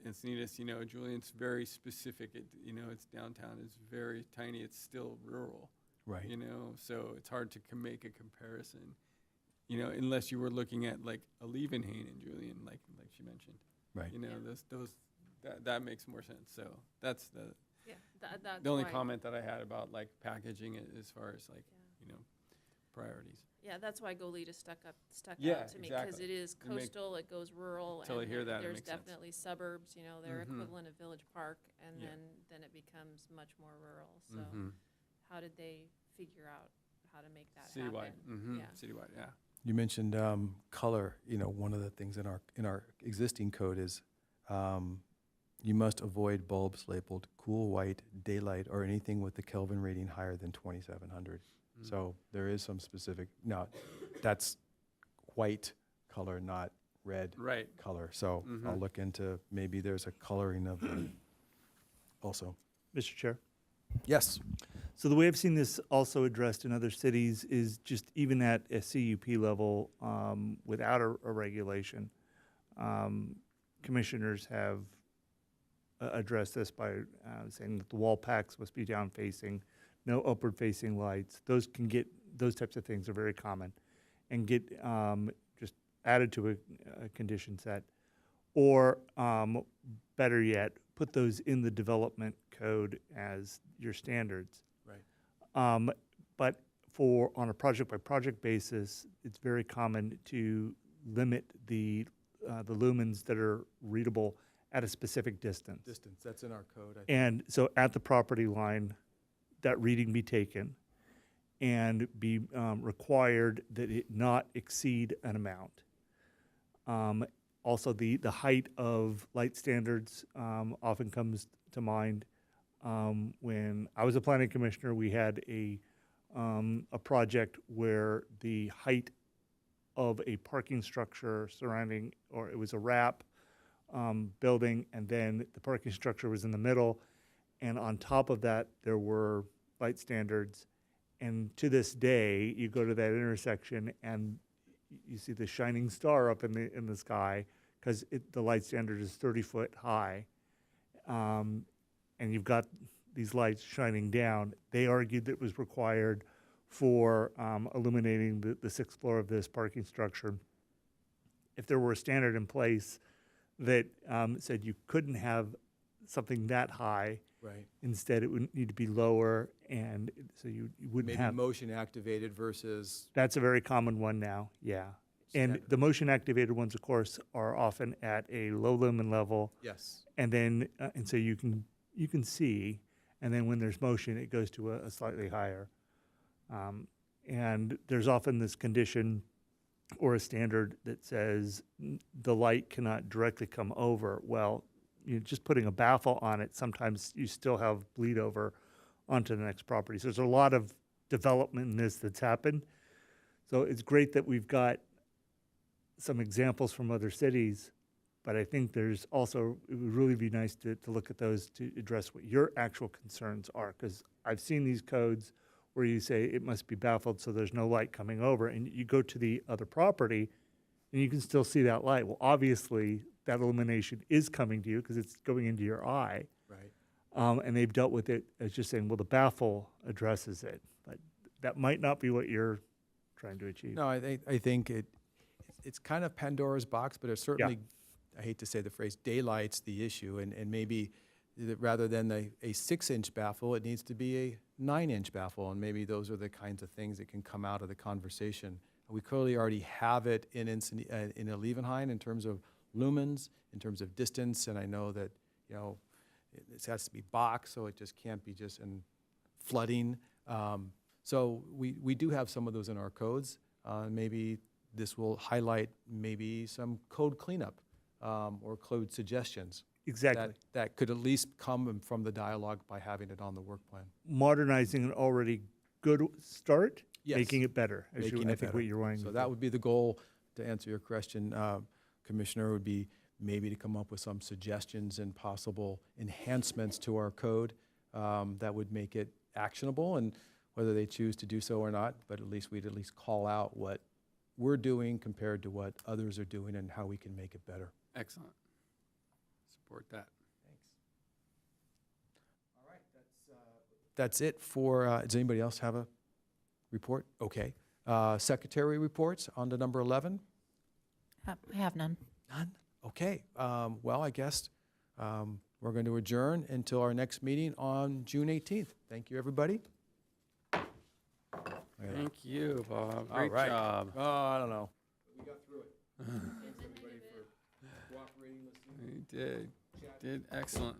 Encinitas. Julian's very specific. Its downtown is very tiny. It's still rural. Right. So it's hard to make a comparison. Unless you were looking at like a Liebenhain in Julian, like she mentioned. Right. That makes more sense. So that's the That's only why- comment that I had about like packaging it as far as like priorities. Yeah, that's why Goleta stuck Yeah, out to me, because exactly. it is You make- coastal, it goes rural, Till I and hear that, it there's makes sense. definitely suburbs, their Mhm. equivalent of Village Park, and Yeah. then it becomes much more rural. So Mhm. how did they figure out how to make that Citywide. happen? Yeah. Citywide. Yeah. You mentioned color. One of the things in our existing code is you must avoid bulbs labeled cool white, daylight, or anything with the Kelvin rating higher than 2700. So there is some specific. Now, that's white color, not red Right. color. So I'll look into maybe there's a coloring of them also. Mr. Chair. Yes. So the way I've seen this also addressed in other cities is just even at a CUP level, without a regulation, commissioners have address this by saying that the wall packs must be down facing, no upward facing lights. Those types of things are very common and get just added to a condition set. Or better yet, put those in the development code as your standards. Right. But on a project by project basis, it's very common to limit the lumens that are readable at a specific distance. That's in our code, I think. And so at the property line, that reading be taken and be required that it not exceed an amount. Also, the height of light standards often comes to mind. When I was a planning commissioner, we had a project where the height of a parking structure surrounding, or it was a wrap building, and then the parking structure was in the middle, and on top of that, there were light standards. And to this day, you go to that intersection and you see the shining star up in the sky because the light standard is 30 foot high. And you've got these lights shining down. They argued that it was required for illuminating the 6th floor of this parking structure. If there were a standard in place that said you couldn't have something that high, Right. instead it would need to be lower, and so you wouldn't Maybe have. motion activated versus That's a very common one now, yeah. And standard. the motion activated ones, of course, are often at a low lumen level, Yes. and then and so you can see, and then when there's motion, it goes to a slightly higher. And there's often this condition or a standard that says the light cannot directly come over. Well, just putting a baffle on it, sometimes you still have bleed over onto the next property. So there's a lot of development in this that's happened. So it's great that we've got some examples from other cities, but I think there's also, it would really be nice to look at those to address what your actual concerns are. Because I've seen these codes where you say it must be baffled so there's no light coming over, and you go to the other property and you can still see that light. Well, obviously that illumination is coming to you because it's going into your eye. Right. And they've dealt with it as just saying, well, the baffle addresses it, but that might not be what you're trying to achieve. No, I think it's kind of Pandora's box, but it's certainly, I hate to say the phrase, daylight's the issue, and maybe rather than a 6-inch baffle, it needs to be a 9-inch baffle, and maybe those are the kinds of things that can come out of the conversation. We clearly already have it in Levenheim in terms of lumens, in terms of distance, and I know that, it has to be box, so it just can't be just in flooding. So we do have some of those in our codes. Maybe this will highlight maybe some code cleanup or code suggestions. Exactly. That could at least come from the dialogue by having it on the work plan. Modernizing an already good start, Yes. making it better, I Making think it better. what you're wanting So to that do. would be the goal, to answer your question, Commissioner, would be maybe to come up with some suggestions and possible enhancements to our code that would make it actionable, and whether they choose to do so or not, but at least we'd call out what we're doing compared to what others are doing and how we can make it better. Excellent. Support that. Thanks. All right, that's it for, does anybody else have a report? Okay. Secretary reports on to number 11? I have none. None? Okay. Well, I guess we're going to adjourn until our next meeting on June 18th. Thank you, everybody. Look at that. Thank you, Bob. All Great right. job. Oh, I don't know. We got through it. Thanks, everybody, for cooperating, listening. You did excellent.